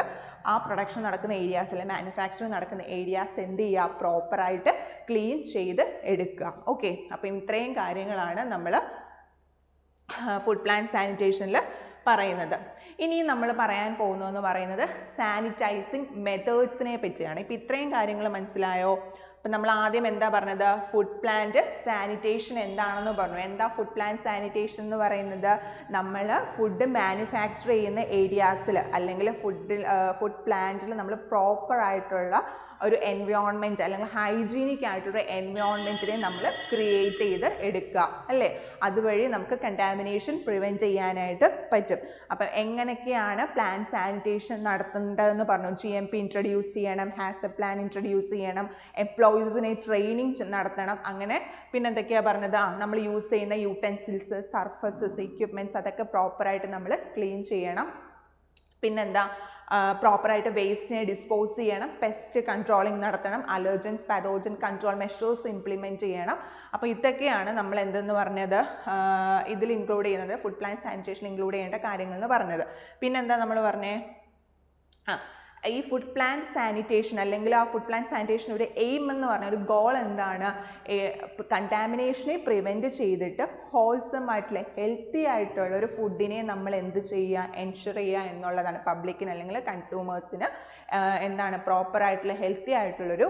ആ പ്രൊഡക്ഷൻ നടക്കുന്ന ഏരിയാസ് അല്ലെ മാനുഫാക്ചറിങ് നടക്കുന്ന ഏരിയാസ് എന്ത് ചെയ്യുക, പ്രോപ്പറായിട്ട് ക്ലീൻ ചെയ്ത് എടുക്കുക. ഓക്കെ, അപ്പം ഇത്രയും കാര്യങ്ങളാണ് നമ്മൾ ഫുഡ് പ്ലാന്റ് സാനിറ്റേഷനിൽ പറയുന്നത്. ഇനി നമ്മൾ പറയാൻ പോകുന്നതെന്ന് പറയുന്നത് സാനിറ്റൈസിങ് മെത്തേഡ്സിനെ പറ്റിയാണ്. ഇപ്പം ഇത്രയും കാര്യങ്ങൾ മനസ്സിലായോ? അപ്പം നമ്മൾ ആദ്യം എന്താ പറഞ്ഞത്? ഫുഡ് പ്ലാന്റ് സാനിറ്റേഷൻ എന്താണെന്ന് പറഞ്ഞു. എന്താ ഫുഡ് പ്ലാന്റ് സാനിറ്റേഷൻ എന്ന് പറയുന്നത്? നമ്മൾ ഫുഡ് മാനുഫാക്ചർ ചെയ്യുന്ന ഏരിയാസിൽ അല്ലെങ്കിൽ ഫുഡ് പ്ലാന്റിൽ നമ്മൾ പ്രോപ്പറായിട്ടുള്ള ഒരു എൻവയോൺമെൻറ്റ് അല്ലെങ്കിൽ ഹൈജീനിക് ആയിട്ടൊരു എൻവയോൺമെൻറ്റിനെ നമ്മൾ ക്രിയേറ്റ് ചെയ്ത് എടുക്കുക അല്ലേ? അതുവഴി നമുക്ക് കണ്ടാമിനേഷൻ പ്രിവെൻറ്റ് ചെയ്യാനായിട്ട് പറ്റും. അപ്പം എങ്ങനെയൊക്കെയാണ് പ്ലാന്റ് സാനിറ്റേഷൻ നടത്തേണ്ടതെന്ന് പറഞ്ഞു. GMP ഇൻട്രൊഡ്യൂസ് ചെയ്യണം, ഹാസ് എ പ്ലാൻ ഇൻട്രൊഡ്യൂസ് ചെയ്യണം, എംപ്ലോയീസിനെ ട്രെയിനിങ് നടത്തണം. അങ്ങനെ പിന്നെ എന്തൊക്കെയാണ് പറഞ്ഞത്? നമ്മൾ യൂസ് ചെയ്യുന്ന യൂട്ടൻസിൽസ്, സർഫസസ്, എക്യുപ്മെൻറ്റ്സ് അതൊക്കെ പ്രോപ്പറായിട്ട് നമ്മൾ ക്ലീൻ ചെയ്യണം. പിന്നെന്താ? പ്രോപ്പറായിട്ട് വേസ്റ്റിനെ ഡിസ്പോസ് ചെയ്യണം, പെസ്റ്റ് കൺട്രോളിങ് നടത്തണം, അലർജൻസ് പാതോജൻ കൺട്രോൾ മെഷേഴ്സ് ഇംപ്ലിമെൻറ്റ് ചെയ്യണം. അപ്പോൾ ഇതൊക്കെയാണ് നമ്മൾ എന്തെന്ന് പറഞ്ഞത് ഇതിൽ ഇൻക്ലൂഡ് ചെയ്യുന്നത്, ഫുഡ് പ്ലാന്റ് സാനിറ്റേഷൻ ഇൻക്ലൂഡ് ചെയ്യേണ്ട കാര്യങ്ങൾ എന്ന് പറഞ്ഞത്. പിന്നെന്താ നമ്മൾ പറഞ്ഞേ? ഈ ഫുഡ് പ്ലാന്റ് സാനിറ്റേഷൻ അല്ലെങ്കിൽ ആ ഫുഡ് പ്ലാന്റ് സാനിറ്റേഷൻ ഒരു എയിം എന്ന് പറഞ്ഞ ഒരു ഗോൾ എന്താണ്? കണ്ടാമിനേഷനെ പ്രിവെൻറ്റ് ചെയ്തിട്ട് ഹോൾസം ആയിട്ടുള്ള ഹെൽത്തി ആയിട്ടുള്ള ഒരു ഫുഡിനെ നമ്മൾ എന്ത് ചെയ്യുക? എൻഷുർ ചെയ്യുക എന്നുള്ളതാണ്. പബ്ലിക്കിന് അല്ലെങ്കിൽ കൺസ്യൂമേഴ്സിന് എന്താണ് പ്രോപ്പറായിട്ടുള്ള ഹെൽത്തി ആയിട്ടുള്ളൊരു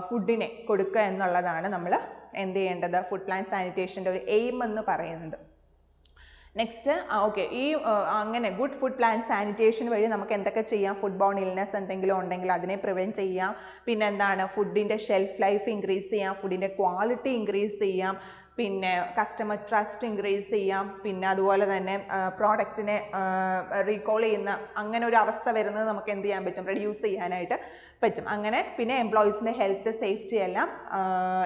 ഫുഡിനെ കൊടുക്കുക എന്നുള്ളതാണ് നമ്മൾ എന്ത് ചെയ്യേണ്ടത്? ഫുഡ് പ്ലാന്റ് സാനിറ്റേഷൻ്റെ ഒരു എയിം എന്ന് പറയുന്നത്. നെക്സ്റ്റ് ഓക്കെ, ഈ അങ്ങനെ ഗുഡ് ഫുഡ് പ്ലാന്റ് സാനിറ്റേഷൻ വഴി നമുക്ക് എന്തൊക്കെ ചെയ്യാം? ഫുഡ് ബോൺ ഇൽനെസ് എന്തെങ്കിലും ഉണ്ടെങ്കിൽ അതിനെ പ്രിവെൻറ്റ് ചെയ്യാം. പിന്നെ എന്താണ്? ഫുഡിൻ്റെ ഷെൽഫ് ലൈഫ് ഇൻക്രീസ് ചെയ്യാം, ഫുഡിൻ്റെ ക്വാളിറ്റി ഇൻക്രീസ് ചെയ്യാം, പിന്നെ കസ്റ്റമർ ട്രസ്റ്റ് ഇൻക്രീസ് ചെയ്യാം. പിന്നെ അതുപോലെ തന്നെ പ്രോഡക്റ്റിനെ റീകോൾ ചെയ്യുന്ന അങ്ങനെ ഒരു അവസ്ഥ വരുന്നത് നമുക്ക് എന്ത് ചെയ്യാൻ പറ്റും? റെഡ്യൂസ് ചെയ്യാനായിട്ട് പറ്റും. അങ്ങനെ പിന്നെ എംപ്ലോയീസിൻ്റെ ഹെൽത്ത് സേഫ്റ്റി എല്ലാം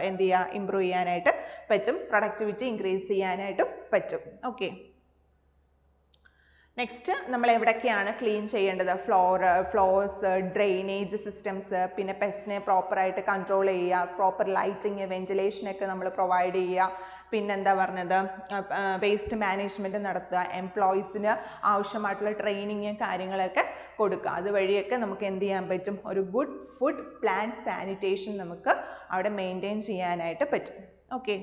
എന്ത് ചെയ്യുക? ഇമ്പ്രൂവ് ചെയ്യാനായിട്ട് പറ്റും. പ്രൊഡക്ടിവിറ്റി ഇൻക്രീസ് ചെയ്യാനായിട്ടും പറ്റും. ഓക്കെ, നെക്സ്റ്റ് നമ്മൾ എവിടെയൊക്കെയാണ് ക്ലീൻ ചെയ്യേണ്ടത്? ഫ്ലോർസ്, ഡ്രെയിനേജ് സിസ്റ്റംസ്, പിന്നെ പെസ്റ്റിനെ പ്രോപ്പറായിട്ട് കൺട്രോൾ ചെയ്യുക, പ്രോപ്പർ ലൈറ്റിങ്, വെന്റിലേഷനൊക്കെ നമ്മൾ പ്രൊവൈഡ് ചെയ്യുക. പിന്നെന്താ പറഞ്ഞത്? വേസ്റ്റ് മാനേജ്മെൻറ്റ് നടത്തുക, എംപ്ലോയീസിന് ആവശ്യമായിട്ടുള്ള ട്രെയിനിങ് കാര്യങ്ങളൊക്കെ കൊടുക്കുക. അതുവഴിയൊക്കെ നമുക്ക് എന്ത് ചെയ്യാൻ പറ്റും? ഒരു ഗുഡ് ഫുഡ് പ്ലാന്റ് സാനിറ്റേഷൻ നമുക്ക് അവിടെ മെയിൻറ്റെയിൻ ചെയ്യാനായിട്ട് പറ്റും. ഓക്കെ,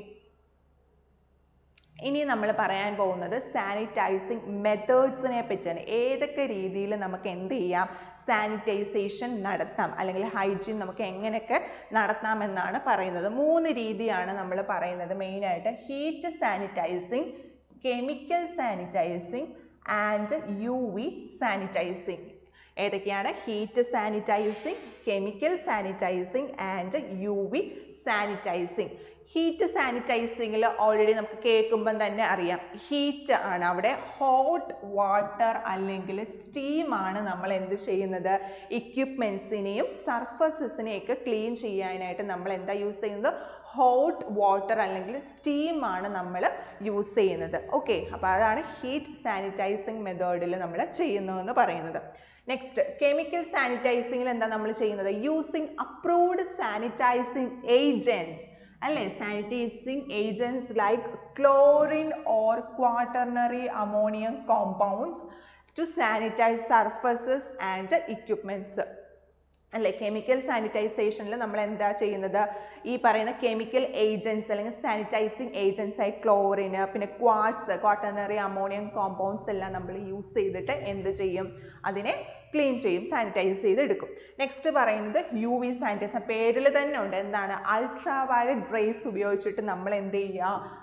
ഇനി നമ്മൾ പറയാൻ പോകുന്നത് സാനിറ്റൈസിങ് മെത്തേഡ്സിനെ പറ്റിയാണ്. ഏതൊക്കെ രീതിയിൽ നമുക്ക് എന്ത് ചെയ്യാം? സാനിറ്റൈസേഷൻ നടത്താം അല്ലെങ്കിൽ ഹൈജീൻ നമുക്ക് എങ്ങനെയൊക്കെ നടത്താമെന്നാണ് പറയുന്നത്. 3 രീതിയാണ് നമ്മൾ പറയുന്നത് മെയിനായിട്ട്. Heat sanitising, chemical sanitising and UV sanitising. ഏതൊക്കെയാണ്? Heat sanitising, chemical sanitising and UV sanitising. Heat സാനിറ്റൈസിങ്ങിൽ ഓൾറെഡി നമുക്ക് കേൾക്കുമ്പം തന്നെ അറിയാം, ഹീറ്റ് ആണ്. അവിടെ ഹോട്ട് വാട്ടർ അല്ലെങ്കിൽ സ്റ്റീമാണ് നമ്മൾ എന്ത് ചെയ്യുന്നത്? എക്യുപ്മെൻസിനെയും സർഫസസിനെയൊക്കെ ക്ലീൻ ചെയ്യാനായിട്ട് നമ്മൾ എന്താ യൂസ് ചെയ്യുന്നത്? ഹോട്ട് വാട്ടർ അല്ലെങ്കിൽ സ്റ്റീമാണ് നമ്മൾ യൂസ് ചെയ്യുന്നത്. ഓക്കെ, അപ്പോൾ അതാണ് ഹീറ്റ് സാനിറ്റൈസിങ് മെത്തേഡിൽ നമ്മൾ ചെയ്യുന്നതെന്ന് പറയുന്നത്. നെക്സ്റ്റ്, കെമിക്കൽ സാനിറ്റൈസിങ്ങിൽ എന്താ നമ്മൾ ചെയ്യുന്നത്? യൂസിങ് അപ്രൂവ്ഡ് സാനിറ്റൈസിങ് ഏജൻറ്റ്സ് അല്ലേ? Sanitizing agents like chlorine or quaternary ammonium compounds to sanitize surfaces and equipments അല്ലേ? കെമിക്കൽ സാനിറ്റൈസേഷനിൽ നമ്മൾ എന്താ ചെയ്യുന്നത്? ഈ പറയുന്ന കെമിക്കൽ ഏജൻറ്റ്സ് അല്ലെങ്കിൽ സാനിറ്റൈസിങ് ഏജൻറ്റ്സ് ആയി ക്ലോറിന്, പിന്നെ ക്വാട്ടർണറി അമോണിയം കോമ്പൗണ്ട്സ് എല്ലാം നമ്മൾ യൂസ് ചെയ്തിട്ട് എന്ത് ചെയ്യും? അതിനെ ക്ലീൻ ചെയ്യും, സാനിറ്റൈസ് ചെയ്തെടുക്കും. നെക്സ്റ്റ് പറയുന്നത് UV സാനിറ്റൈസർ. പേരിൽ തന്നെ ഉണ്ട്, എന്താണ്? അൾട്രാ വയലറ്റ് റേസ് ഉപയോഗിച്ചിട്ട് നമ്മൾ എന്ത് ചെയ്യുക?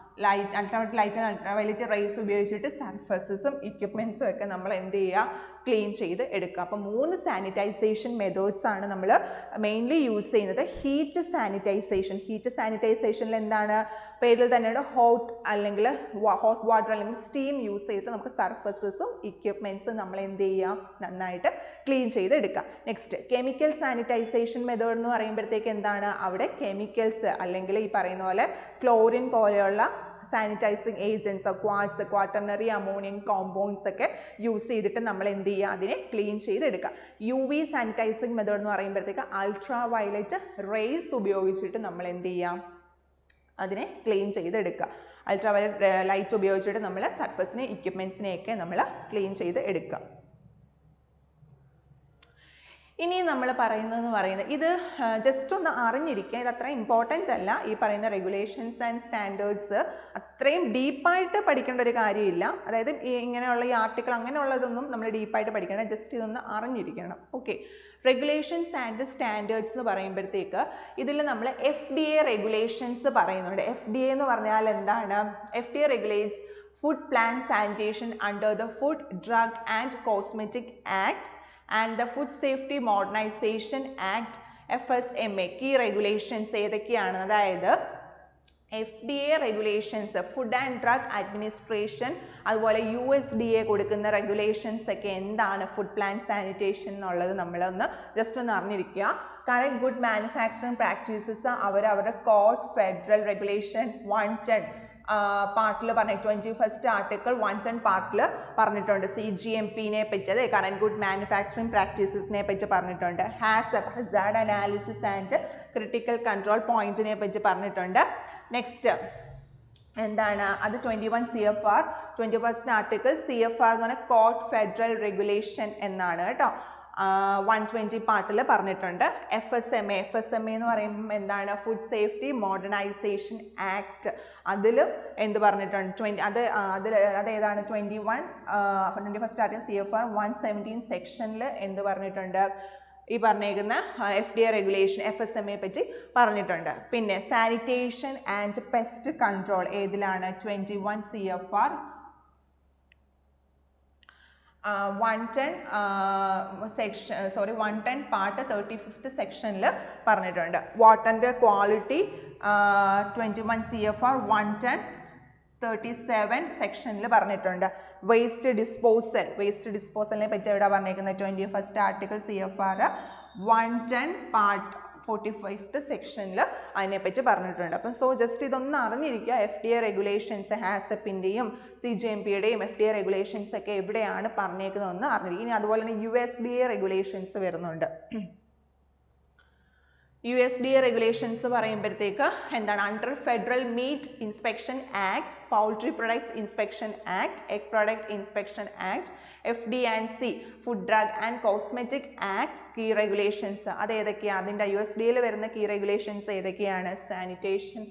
അൾട്രാവയലറ്റ് റേസ് ഉപയോഗിച്ചിട്ട് സർഫസസും എക്യുപ്മെൻറ്റ്സും ഒക്കെ നമ്മൾ എന്ത് ചെയ്യുക? ക്ലീൻ ചെയ്ത് എടുക്കുക. അപ്പോൾ 3 സാനിറ്റൈസേഷൻ മെത്തേഡ്സ് ആണ് നമ്മൾ മെയിൻലി യൂസ് ചെയ്യുന്നത്. ഹീറ്റ് സാനിറ്റൈസേഷനിൽ എന്താണ്? പേരിൽ തന്നെയാണ് ഹോട്ട് അല്ലെങ്കിൽ ഹോട്ട് വാട്ടർ അല്ലെങ്കിൽ സ്റ്റീം യൂസ് ചെയ്തിട്ട് നമുക്ക് സർഫസസും എക്യുപ്മെൻറ്റ്സും നമ്മൾ എന്ത് ചെയ്യുക? നന്നായിട്ട് ക്ലീൻ ചെയ്ത് എടുക്കുക. നെക്സ്റ്റ്, കെമിക്കൽ സാനിറ്റൈസേഷൻ മെത്തേഡ് എന്ന് പറയുമ്പോഴത്തേക്ക് എന്താണ്? അവിടെ കെമിക്കൽസ് അല്ലെങ്കിൽ ഈ പറയുന്ന പോലെ ക്ലോറിൻ പോലെയുള്ള sanitising agents, quaternary ammonium compounds ഒക്കെ യൂസ് ചെയ്തിട്ട് നമ്മൾ എന്ത് ചെയ്യുക? അതിനെ ക്ലീൻ ചെയ്തെടുക്കുക. UV സാനിറ്റൈസിങ് മെത്തേഡ് എന്ന് പറയുമ്പോഴത്തേക്ക് അൾട്രാ വയലറ്റ് റേസ് ഉപയോഗിച്ചിട്ട് നമ്മൾ എന്ത് ചെയ്യുക? അതിനെ ക്ലീൻ ചെയ്തെടുക്കുക. അൾട്രാ വയലറ്റ് ലൈറ്റ് ഉപയോഗിച്ചിട്ട് നമ്മൾ സർഫസിനെ എക്യുപ്മെൻറ്റ്സിനെയൊക്കെ നമ്മൾ ക്ലീൻ ചെയ്ത് എടുക്കുക. ഇനി നമ്മൾ പറയുന്നത് ഇത് ജസ്റ്റ് ഒന്ന് അറിഞ്ഞിരിക്കുക, ഇത് അത്ര ഇമ്പോർട്ടൻ്റ് അല്ല. ഈ പറയുന്ന റെഗുലേഷൻസ് ആൻഡ് സ്റ്റാൻഡേർഡ്സ് അത്രയും ഡീപ്പായിട്ട് പഠിക്കേണ്ട ഒരു കാര്യമില്ല. അതായത് ഇങ്ങനെയുള്ള ഈ ആർട്ടിക്കിൾ അങ്ങനെയുള്ളതൊന്നും നമ്മൾ ഡീപ്പായിട്ട് പഠിക്കണം, ജസ്റ്റ് ഇതൊന്ന് അറിഞ്ഞിരിക്കണം. ഓക്കെ, റെഗുലേഷൻസ് ആൻഡ് സ്റ്റാൻഡേർഡ്സ് എന്ന് പറയുമ്പോഴത്തേക്ക് ഇതിൽ നമ്മൾ FDA റെഗുലേഷൻസ് പറയുന്നുണ്ട്. FDA എന്ന് പറഞ്ഞാൽ എന്താണ്? FDA regulates food plan sanitation under the food drug and cosmetic act and the Food Safety Modernization Act FSMA. Key regulations ഏതൊക്കെയാണ്? അതായത് FDA regulations, food and drug administration, അതുപോലെ USDA കൊടുക്കുന്ന regulations ഒക്കെ എന്താണ് ഫുഡ് പ്ലാൻ സാനിറ്റേഷൻ എന്നുള്ളത് നമ്മളൊന്ന് just ഒന്ന് അറിഞ്ഞിരിക്കുക. കറക്റ്റ് ഗുഡ് മാനുഫാക്ചറിങ് പ്രാക്ടീസസ് അവരുടെ കോഡ് ഫെഡറൽ റെഗുലേഷൻ 110 പാർട്ടിൽ പറഞ്ഞ 21st ആർട്ടിക്കിൾ 110 പാർട്ടിൽ പറഞ്ഞിട്ടുണ്ട്. CGMP-നെ പറ്റി, അതെ കറന്റ് ഗുഡ് മാനുഫാക്ചറിങ് പ്രാക്ടീസസിനെ പറ്റി പറഞ്ഞിട്ടുണ്ട്. Hazard analysis and critical control പോയിന്റിനെ പറ്റി പറഞ്ഞിട്ടുണ്ട്. നെക്സ്റ്റ് എന്താണ്? അത് 21 CFR 21st ആർട്ടിക്കിൾ CFR എന്ന് പറഞ്ഞാൽ കോഡ് ഫെഡറൽ റെഗുലേഷൻ എന്നാണ് കേട്ടോ. 120 പാർട്ടിൽ പറഞ്ഞിട്ടുണ്ട്. FSMA എന്ന് പറയുമ്പോൾ എന്താണ്? Food safety modernisation act. അതിൽ എന്ത് പറഞ്ഞിട്ടുണ്ട്? അതേതാണ്? 21st ആർട്ടിക്കിൾ CFR 117 സെക്ഷനിൽ എന്ത് പറഞ്ഞിട്ടുണ്ട്? ഈ പറഞ്ഞേക്കുന്ന FDA റെഗുലേഷൻ FSMA പറ്റി പറഞ്ഞിട്ടുണ്ട്. പിന്നെ സാനിറ്റേഷൻ ആൻഡ് പെസ്റ്റ് കൺട്രോൾ ഏതിലാണ്? 21 CFR 110 പാർട്ട് 35th സെക്ഷനിൽ പറഞ്ഞിട്ടുണ്ട്. വാട്ടറിൻ്റെ ക്വാളിറ്റി 21 CFR 110-37 സെക്ഷനിൽ പറഞ്ഞിട്ടുണ്ട്. വേസ്റ്റ് ഡിസ്പോസലിനെ പറ്റി എവിടെ പറഞ്ഞേക്കുന്നത്? 21st article CFR 110 part 45th സെക്ഷനിൽ അതിനെപ്പറ്റി പറഞ്ഞിട്ടുണ്ട്. അപ്പം ജസ്റ്റ് ഇതൊന്ന് അറിഞ്ഞിരിക്കുക. FDA റെഗുലേഷൻസ് ഹാസപ്പിൻ്റെയും CGMP-യുടെയും FDA റെഗുലേഷൻസ് ഒക്കെ എവിടെയാണ് പറഞ്ഞേക്കുന്നതെന്ന് അറിഞ്ഞിരിക്കുക. ഇനി അതുപോലെ തന്നെ USDA റെഗുലേഷൻസ് വരുന്നുണ്ട്. USDA റെഗുലേഷൻസ് പറയുമ്പോഴത്തേക്ക് എന്താണ്? Under federal meat inspection act, poultry products inspection act, egg product inspection act, FD&C food drug and cosmetic act key regulations അത് ഏതൊക്കെയാണ്? അതിൻ്റെ USDA വരുന്ന കീ റെഗുലേഷൻസ് ഏതൊക്കെയാണ്? സാനിറ്റേഷൻ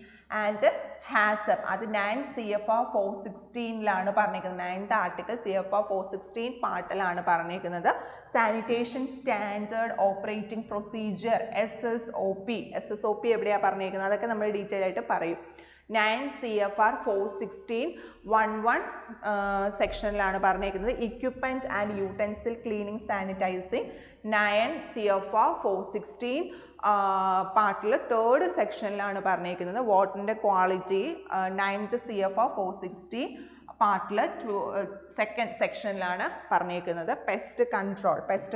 ആൻഡ് ഹാസപ്പ് അത് 9 CFR 416 പറഞ്ഞേക്കുന്നത്. 9th ആർട്ടിക്കിൾ CFR 416 പാർട്ടിലാണ് പറഞ്ഞേക്കുന്നത്. Sanitation standard operating procedure SSOP എവിടെയാണ് പറഞ്ഞേക്കുന്നത്? അതൊക്കെ നമ്മൾ ഡീറ്റെയിൽ ആയിട്ട് പറയും. 9 CFR 416(11) സെക്ഷനിലാണ് പറഞ്ഞേക്കുന്നത്. Equipment and utensil cleaning sanitising 9 CFR 416 പാർട്ടിൽ 3rd സെക്ഷനിലാണ് പറഞ്ഞേക്കുന്നത്. വാട്ടറിൻ്റെ ക്വാളിറ്റി 9th CFR 416 പാർട്ടിൽ 2nd സെക്ഷനിലാണ് പറഞ്ഞേക്കുന്നത്. പെസ്റ്റ്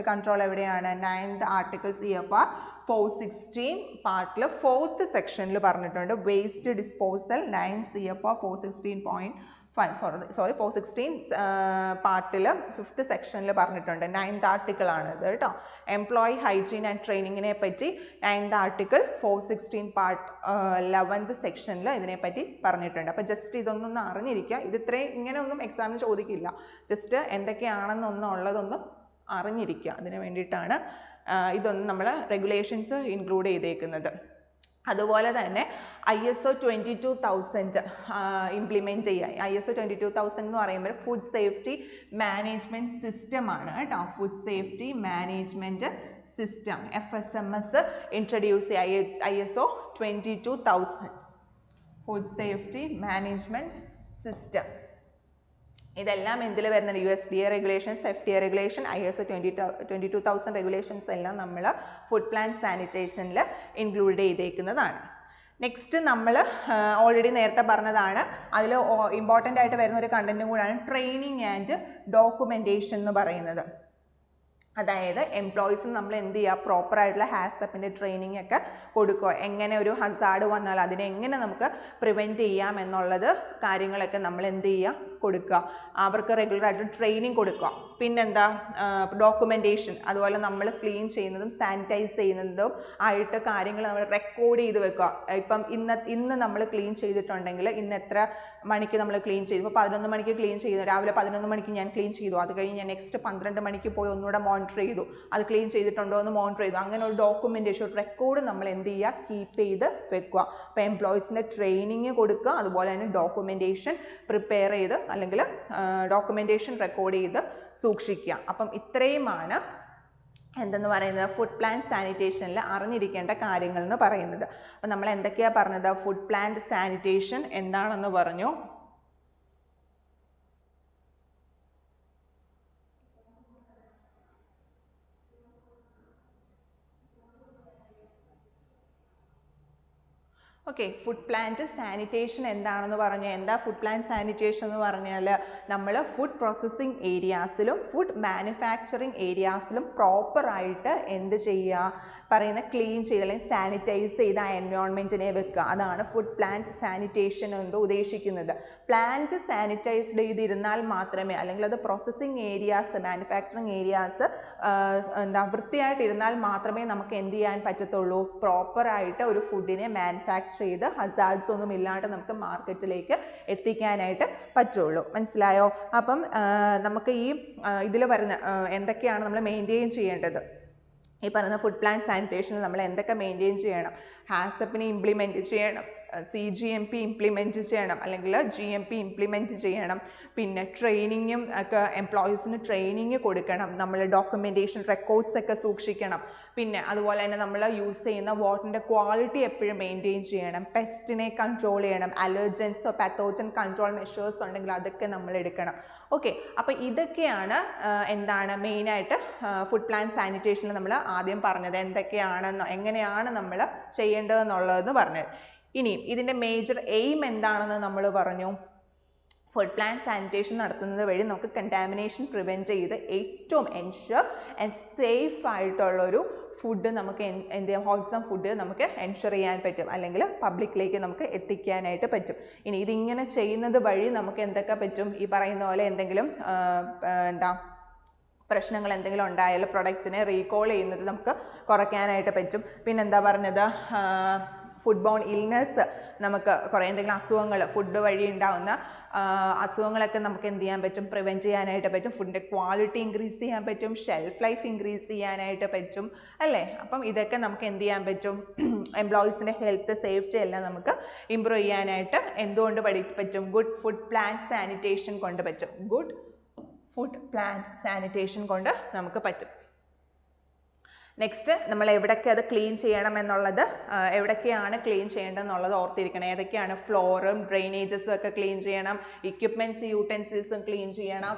കൺട്രോൾ എവിടെയാണ്? 9th ആർട്ടിക്കിൾ CFR 416 പാർട്ടിൽ 4th സെക്ഷനിൽ പറഞ്ഞിട്ടുണ്ട്. വേസ്റ്റ് ഡിസ്പോസൽ 9 CFR 416 പാർട്ടിൽ 5th സെക്ഷനിൽ പറഞ്ഞിട്ടുണ്ട്. 9th ആർട്ടിക്കിൾ ആണ് ഇത് കേട്ടോ. എംപ്ലോയി ഹൈജീൻ ആൻഡ് ട്രെയിനിങ്ങിനെ പറ്റി 9th ആർട്ടിക്കിൾ 416 പാർട്ട് 11th സെക്ഷനിൽ ഇതിനെപ്പറ്റി പറഞ്ഞിട്ടുണ്ട്. അപ്പോൾ ജസ്റ്റ് ഇതൊന്നൊന്ന് അറിഞ്ഞിരിക്കുക. ഇത് ഇത്രയും ഇങ്ങനെയൊന്നും എക്സാമിന് ചോദിക്കില്ല. ജസ്റ്റ് എന്തൊക്കെയാണെന്നൊന്നുള്ളതൊന്നും അറിഞ്ഞിരിക്കുക. അതിന് വേണ്ടിയിട്ടാണ് ഇതൊന്നും നമ്മൾ റെഗുലേഷൻസ് ഇൻക്ലൂഡ് ചെയ്തേക്കുന്നത്. അതുപോലെ തന്നെ ISO 22000 ഇംപ്ലിമെൻറ്റ് ചെയ്യാൻ. ISO 22000 എന്ന് പറയുമ്പോൾ ഫുഡ് സേഫ്റ്റി മാനേജ്മെൻറ്റ് സിസ്റ്റം ആണ് കേട്ടോ. Food safety management system FSMS introduce ചെയ്യുക. ISO 22000 food safety management system. ഇതെല്ലാം എന്തിൽ വരുന്നുണ്ട്? USDA regulations, FDA regulation, ISO 22000 regulations എല്ലാം നമ്മൾ ഫുഡ് പ്ലാൻ സാനിറ്റേഷനിൽ ഇൻക്ലൂഡ് ചെയ്തേക്കുന്നതാണ്. നെക്സ്റ്റ് നമ്മൾ ഓൾറെഡി നേരത്തെ പറഞ്ഞതാണ്. അതിൽ ഇമ്പോർട്ടൻ്റ് ആയിട്ട് വരുന്ന ഒരു കണ്ടൻറ്റും കൂടാണ് ട്രെയിനിങ് ആൻഡ് ഡോക്യുമെൻറ്റേഷൻ എന്ന് പറയുന്നത്. അതായത് എംപ്ലോയീസിന് നമ്മൾ എന്ത് ചെയ്യുക? പ്രോപ്പറായിട്ടുള്ള ഹാസപ്പിൻ്റെ ട്രെയിനിങ് ഒക്കെ കൊടുക്കുക. എങ്ങനെ ഒരു ഹസാർഡ് വന്നാൽ അതിനെ എങ്ങനെ നമുക്ക് പ്രിവെൻറ്റ് ചെയ്യാം എന്നുള്ളത് കാര്യങ്ങളൊക്കെ നമ്മൾ എന്ത് ചെയ്യുക? കൊടുക്കുക, അവർക്ക് റെഗുലറായിട്ട് ട്രെയിനിങ് കൊടുക്കുക. പിന്നെന്താ, ഡോക്യുമെൻറ്റേഷൻ, അതുപോലെ നമ്മൾ ക്ലീൻ ചെയ്യുന്നതും സാനിറ്റൈസ് ചെയ്യുന്നതും ആയിട്ട് കാര്യങ്ങൾ നമ്മൾ റെക്കോർഡ് ചെയ്ത് വെക്കുക. ഇപ്പം ഇന്ന് നമ്മൾ ക്ലീൻ ചെയ്തിട്ടുണ്ടെങ്കിൽ ഇന്ന് എത്ര മണിക്ക് നമ്മൾ ക്ലീൻ ചെയ്തു, ഇപ്പോൾ 11 മണിക്ക് ക്ലീൻ ചെയ്തു, രാവിലെ 11 മണിക്ക് ഞാൻ ക്ലീൻ ചെയ്തു, അത് കഴിഞ്ഞ് ഞാൻ നെക്സ്റ്റ് 12 മണിക്ക് പോയി ഒന്നുകൂടെ മോണിറ്റർ ചെയ്തു, അത് ക്ലീൻ ചെയ്തിട്ടുണ്ടോ എന്ന് മോണിറ്റർ ചെയ്തു. അങ്ങനെ ഒരു ഡോക്യുമെൻറ്റേഷൻ, ഒരു റെക്കോർഡ് നമ്മൾ എന്ത് ചെയ്യുക, കീപ്പ് ചെയ്ത് വെക്കുക. അപ്പോൾ എംപ്ലോയീസിൻ്റെ ട്രെയിനിങ് കൊടുക്കുക, അതുപോലെ തന്നെ ഡോക്യുമെൻറ്റേഷൻ പ്രിപ്പയർ ചെയ്ത് അല്ലെങ്കിൽ ഡോക്യുമെൻറ്റേഷൻ റെക്കോർഡ് ചെയ്ത് സൂക്ഷിക്കുക. അപ്പം ഇത്രയുമാണ് എന്തെന്ന് പറയുന്നത് ഫുഡ് പ്ലാന്റ് സാനിറ്റേഷനിൽ അറിഞ്ഞിരിക്കേണ്ട കാര്യങ്ങൾ എന്ന് പറയുന്നത്. അപ്പം നമ്മൾ എന്തൊക്കെയാണ് പറഞ്ഞത്, ഫുഡ് പ്ലാന്റ് സാനിറ്റേഷൻ എന്താണെന്ന് പറഞ്ഞു, ഓക്കെ. ഫുഡ് പ്ലാന്റ് സാനിറ്റേഷൻ എന്താണെന്ന് പറഞ്ഞു. എന്താ ഫുഡ് പ്ലാന്റ് സാനിറ്റേഷൻ എന്ന് പറഞ്ഞാൽ നമ്മൾ ഫുഡ് പ്രോസസ്സിങ് ഏരിയാസിലും ഫുഡ് മാനുഫാക്ചറിങ് ഏരിയാസിലും പ്രോപ്പറായിട്ട് എന്ത് ചെയ്യുക, പറയുന്ന ക്ലീൻ ചെയ്ത് അല്ലെങ്കിൽ സാനിറ്റൈസ് ചെയ്ത എൻവയോൺമെൻറ്റിനെ വെക്കുക. അതാണ് ഫുഡ് പ്ലാന്റ് സാനിറ്റേഷൻ കൊണ്ട് ഉദ്ദേശിക്കുന്നത്. പ്ലാന്റ് സാനിറ്റൈസ്ഡ് ചെയ്തിരുന്നാൽ മാത്രമേ, അല്ലെങ്കിൽ അത് പ്രോസസ്സിങ് ഏരിയാസ് മാനുഫാക്ചറിങ് ഏരിയാസ് എന്താ വൃത്തിയായിട്ടിരുന്നാൽ മാത്രമേ നമുക്ക് എന്ത് ചെയ്യാൻ പറ്റത്തുള്ളൂ, പ്രോപ്പറായിട്ട് ഒരു ഫുഡിനെ മാനുഫാക്ചർ ചെയ്ത് ഹസാർഡ്സ് ഒന്നും ഇല്ലാണ്ട് നമുക്ക് മാർക്കറ്റിലേക്ക് എത്തിക്കാനായിട്ട് പറ്റുള്ളൂ. മനസ്സിലായോ? അപ്പം നമുക്ക് ഈ ഇതിൽ വരുന്ന എന്തൊക്കെയാണ് നമ്മൾ മെയിൻറ്റെയിൻ ചെയ്യേണ്ടത്, ഈ പറയുന്ന ഫുഡ് പ്ലാന്റ് സാനിറ്റേഷനിൽ നമ്മൾ എന്തൊക്കെ മെയിൻറ്റെയിൻ ചെയ്യണം, ഹാസപ്പിനെ ഇംപ്ലിമെൻറ്റ് ചെയ്യണം, CGMP ഇംപ്ലിമെൻറ്റ് ചെയ്യണം, അല്ലെങ്കിൽ GMP ഇംപ്ലിമെൻറ്റ് ചെയ്യണം. പിന്നെ ട്രെയിനിങ്ങും ഒക്കെ എംപ്ലോയീസിന് ട്രെയിനിങ് കൊടുക്കണം, നമ്മൾ ഡോക്യുമെൻറ്റേഷൻ റെക്കോർഡ്സ് ഒക്കെ സൂക്ഷിക്കണം. പിന്നെ അതുപോലെ തന്നെ നമ്മൾ യൂസ് ചെയ്യുന്ന വാട്ടറിൻ്റെ ക്വാളിറ്റി എപ്പോഴും മെയിൻറ്റെയിൻ ചെയ്യണം, പെസ്റ്റിനെ കൺട്രോൾ ചെയ്യണം, അലർജൻസോ പാത്തോജൻ കൺട്രോൾ മെഷേഴ്സ് ഉണ്ടെങ്കിൽ അതൊക്കെ നമ്മൾ എടുക്കണം. ഓക്കെ. അപ്പോൾ ഇതൊക്കെയാണ് എന്താണ് മെയിനായിട്ട് ഫുഡ് പ്ലാന്റ് സാനിറ്റേഷനിൽ നമ്മൾ ആദ്യം പറഞ്ഞത്, എന്തൊക്കെയാണെന്ന് എങ്ങനെയാണ് നമ്മൾ ചെയ്യേണ്ടതെന്നുള്ളതെന്ന് പറഞ്ഞത്. ഇനി ഇതിൻ്റെ മേജർ എയിം എന്താണെന്ന് നമ്മൾ പറഞ്ഞു. ഫുഡ് പ്ലാന്റ് സാനിറ്റേഷൻ നടത്തുന്നത് വഴി നമുക്ക് കണ്ടാമിനേഷൻ പ്രിവെൻറ്റ് ചെയ്ത് ഏറ്റവും എൻഷുർ ആൻഡ് സേഫ് ആയിട്ടുള്ളൊരു ഫുഡ് നമുക്ക് എന്ത് ചെയ്യാം, ഹോൾസം ഫുഡ് നമുക്ക് എൻഷുർ ചെയ്യാൻ പറ്റും, അല്ലെങ്കിൽ പബ്ലിക്കിലേക്ക് നമുക്ക് എത്തിക്കാനായിട്ട് പറ്റും. ഇനി ഇതിങ്ങനെ ചെയ്യുന്നത് വഴി നമുക്ക് എന്തൊക്കെ പറ്റും, ഈ പറയുന്ന പോലെ എന്തെങ്കിലും എന്താ പ്രശ്നങ്ങൾ എന്തെങ്കിലും ഉണ്ടായാൽ പ്രൊഡക്റ്റിനെ റീകോൾ ചെയ്യുന്നത് നമുക്ക് കുറയ്ക്കാനായിട്ട് പറ്റും. പിന്നെന്താ പറഞ്ഞത്, ഫുഡ് ബോൺ ഇൽനെസ്, നമുക്ക് കുറേ എന്തെങ്കിലും അസുഖങ്ങൾ ഫുഡ് വഴി ഉണ്ടാകുന്ന അസുഖങ്ങളൊക്കെ നമുക്ക് എന്ത് ചെയ്യാൻ പറ്റും, പ്രിവെൻറ്റ് ചെയ്യാനായിട്ട് പറ്റും. ഫുഡിൻ്റെ ക്വാളിറ്റി ഇൻക്രീസ് ചെയ്യാൻ പറ്റും, ഷെൽഫ് ലൈഫ് ഇൻക്രീസ് ചെയ്യാനായിട്ട് പറ്റും, അല്ലേ? അപ്പം ഇതൊക്കെ നമുക്ക് എന്ത് ചെയ്യാൻ പറ്റും, എംപ്ലോയീസിൻ്റെ ഹെൽത്ത് സേഫ്റ്റി എല്ലാം നമുക്ക് ഇമ്പ്രൂവ് ചെയ്യാനായിട്ട് എന്തുകൊണ്ട് പറ്റും, ഗുഡ് ഫുഡ് പ്ലാന്റ് സാനിറ്റേഷൻ കൊണ്ട് പറ്റും. ഗുഡ് ഫുഡ് പ്ലാന്റ് സാനിറ്റേഷൻ കൊണ്ട് നമുക്ക് പറ്റും. നെക്സ്റ്റ് നമ്മൾ എവിടൊക്കെ അത് ക്ലീൻ ചെയ്യണം എന്നുള്ളത്, എവിടൊക്കെയാണ് ക്ലീൻ ചെയ്യേണ്ടതെന്നുള്ളത് ഓർത്തിരിക്കണം. ഏതൊക്കെയാണ്, ഫ്ലോറും ഡ്രെയിനേജസും ഒക്കെ ക്ലീൻ ചെയ്യണം, ഇക്വിപ്മെൻറ്റ്സ് യൂട്ടൻസിൽസും ക്ലീൻ ചെയ്യണം,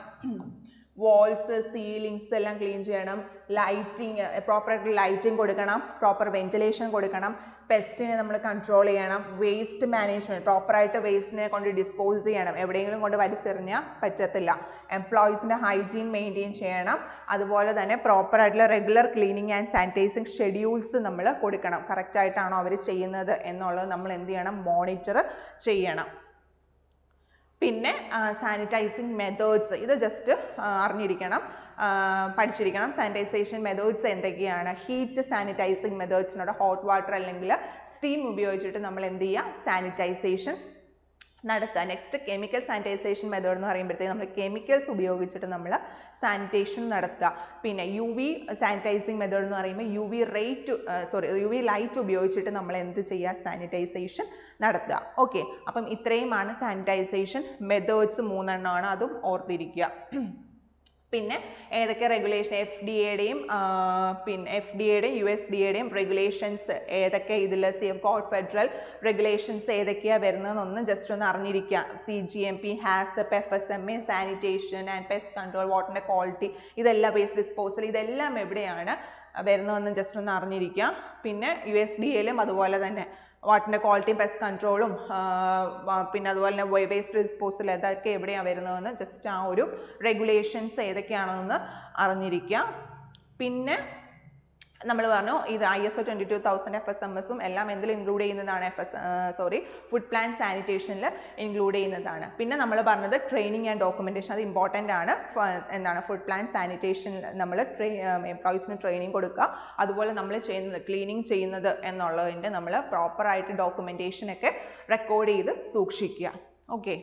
വാൾസ് സീലിങ്സ് എല്ലാം ക്ലീൻ ചെയ്യണം, ലൈറ്റിങ് പ്രോപ്പറായിട്ട് ലൈറ്റിംഗ് കൊടുക്കണം, പ്രോപ്പർ വെന്റിലേഷൻ കൊടുക്കണം, പെസ്റ്റിനെ നമ്മൾ കൺട്രോൾ ചെയ്യണം, വേസ്റ്റ് മാനേജ്മെൻറ്റ് പ്രോപ്പറായിട്ട് വേസ്റ്റിനെ കൊണ്ട് ഡിസ്പോസ് ചെയ്യണം, എവിടെയെങ്കിലും കൊണ്ട് വലിച്ചെറിഞ്ഞാൽ പറ്റത്തില്ല, എംപ്ലോയീസിൻ്റെ ഹൈജീൻ മെയിൻറ്റെയിൻ ചെയ്യണം, അതുപോലെ തന്നെ പ്രോപ്പറായിട്ടുള്ള regular cleaning and sanitising schedules നമ്മൾ കൊടുക്കണം, കറക്റ്റായിട്ടാണോ അവർ ചെയ്യുന്നത് എന്നുള്ളത് നമ്മൾ എന്ത് ചെയ്യണം, മോണിറ്റർ ചെയ്യണം. പിന്നെ സാനിറ്റൈസിങ് മെത്തേഡ്സ്, ഇത് ജസ്റ്റ് അറിഞ്ഞിരിക്കണം, പഠിച്ചിരിക്കണം. സാനിറ്റൈസേഷൻ മെത്തേഡ്സ് എന്തൊക്കെയാണ്, ഹീറ്റ് സാനിറ്റൈസിങ് മെത്തേഡ്സിനോട് ഹോട്ട് വാട്ടർ അല്ലെങ്കിൽ സ്റ്റീം ഉപയോഗിച്ചിട്ട് നമ്മൾ എന്ത് ചെയ്യുക, സാനിറ്റൈസേഷൻ നടത്തുക. നെക്സ്റ്റ് കെമിക്കൽ സാനിറ്റൈസേഷൻ മെത്തേഡ് എന്ന് പറയുമ്പോഴത്തേക്ക് നമ്മൾ കെമിക്കൽസ് ഉപയോഗിച്ചിട്ട് നമ്മൾ സാനിറ്റേഷൻ നടത്തുക. പിന്നെ UV സാനിറ്റൈസിങ് മെത്തേഡ് എന്ന് പറയുമ്പോൾ UV ലൈറ്റ് ഉപയോഗിച്ചിട്ട് നമ്മൾ എന്ത് ചെയ്യുക, സാനിറ്റൈസേഷൻ നടത്തുക. ഓക്കെ. അപ്പം ഇത്രയുമാണ് സാനിറ്റൈസേഷൻ മെത്തേഡ്സ്, 3 എണ്ണമാണ്, അതും ഓർത്തിരിക്കുക. പിന്നെ ഏതൊക്കെ റെഗുലേഷൻ, FDA-യുടെയും USDA-യുടെയും റെഗുലേഷൻസ് ഏതൊക്കെ, ഇതിൽ സേഫ്ഗാർഡ് ഫെഡറൽ റെഗുലേഷൻസ് ഏതൊക്കെയാണ് വരുന്നതെന്നൊന്ന് ജസ്റ്റ് ഒന്ന് അറിഞ്ഞിരിക്കുക. CGMP, HACCP, FSMA, sanitation and pest control, വാട്ടറിൻ്റെ ക്വാളിറ്റി, ഇതെല്ലാം വേസ്റ്റ് ഡിസ്പോസൽ, ഇതെല്ലാം എവിടെയാണ് വരുന്നതെന്ന് ജസ്റ്റ് ഒന്ന് അറിഞ്ഞിരിക്കുക. പിന്നെ USDA-യിലും അതുപോലെ തന്നെ വാട്ടറിൻ്റെ ക്വാളിറ്റിയും പെസ്റ്റ് കൺട്രോളും പിന്നെ അതുപോലെ തന്നെ വേസ്റ്റ് ഡിസ്പോസൽ അതൊക്കെ എവിടെയാണ് വരുന്നതെന്ന് ജസ്റ്റ് ആ ഒരു റെഗുലേഷൻസ് ഏതൊക്കെയാണെന്ന് അറിഞ്ഞിരിക്കുക. പിന്നെ നമ്മൾ പറഞ്ഞു ഇത് ISO 22000 FSMSും എല്ലാം എന്തിൽ ഇൻക്ലൂഡ് ചെയ്യുന്നതാണ് ഫുഡ് പ്ലാൻ സാനിറ്റേഷനിൽ ഇൻക്ലൂഡ് ചെയ്യുന്നതാണ്. പിന്നെ നമ്മൾ പറഞ്ഞത് ട്രെയിനിങ് ആൻഡ് ഡോക്യുമെൻറ്റേഷൻ, അത് ഇമ്പോർട്ടൻ്റ് ആണ്. എന്താണ് ഫുഡ് പ്ലാൻ സാനിറ്റേഷൻ നമ്മൾ എംപ്ലോയീസിന് ട്രെയിനിങ് കൊടുക്കുക, അതുപോലെ നമ്മൾ ചെയ്യുന്നത് ക്ലീനിങ് ചെയ്യുന്നത് എന്നുള്ളതിൻ്റെ നമ്മൾ പ്രോപ്പറായിട്ട് ഡോക്യുമെൻറ്റേഷനൊക്കെ റെക്കോർഡ് ചെയ്ത് സൂക്ഷിക്കുക. ഓക്കെ.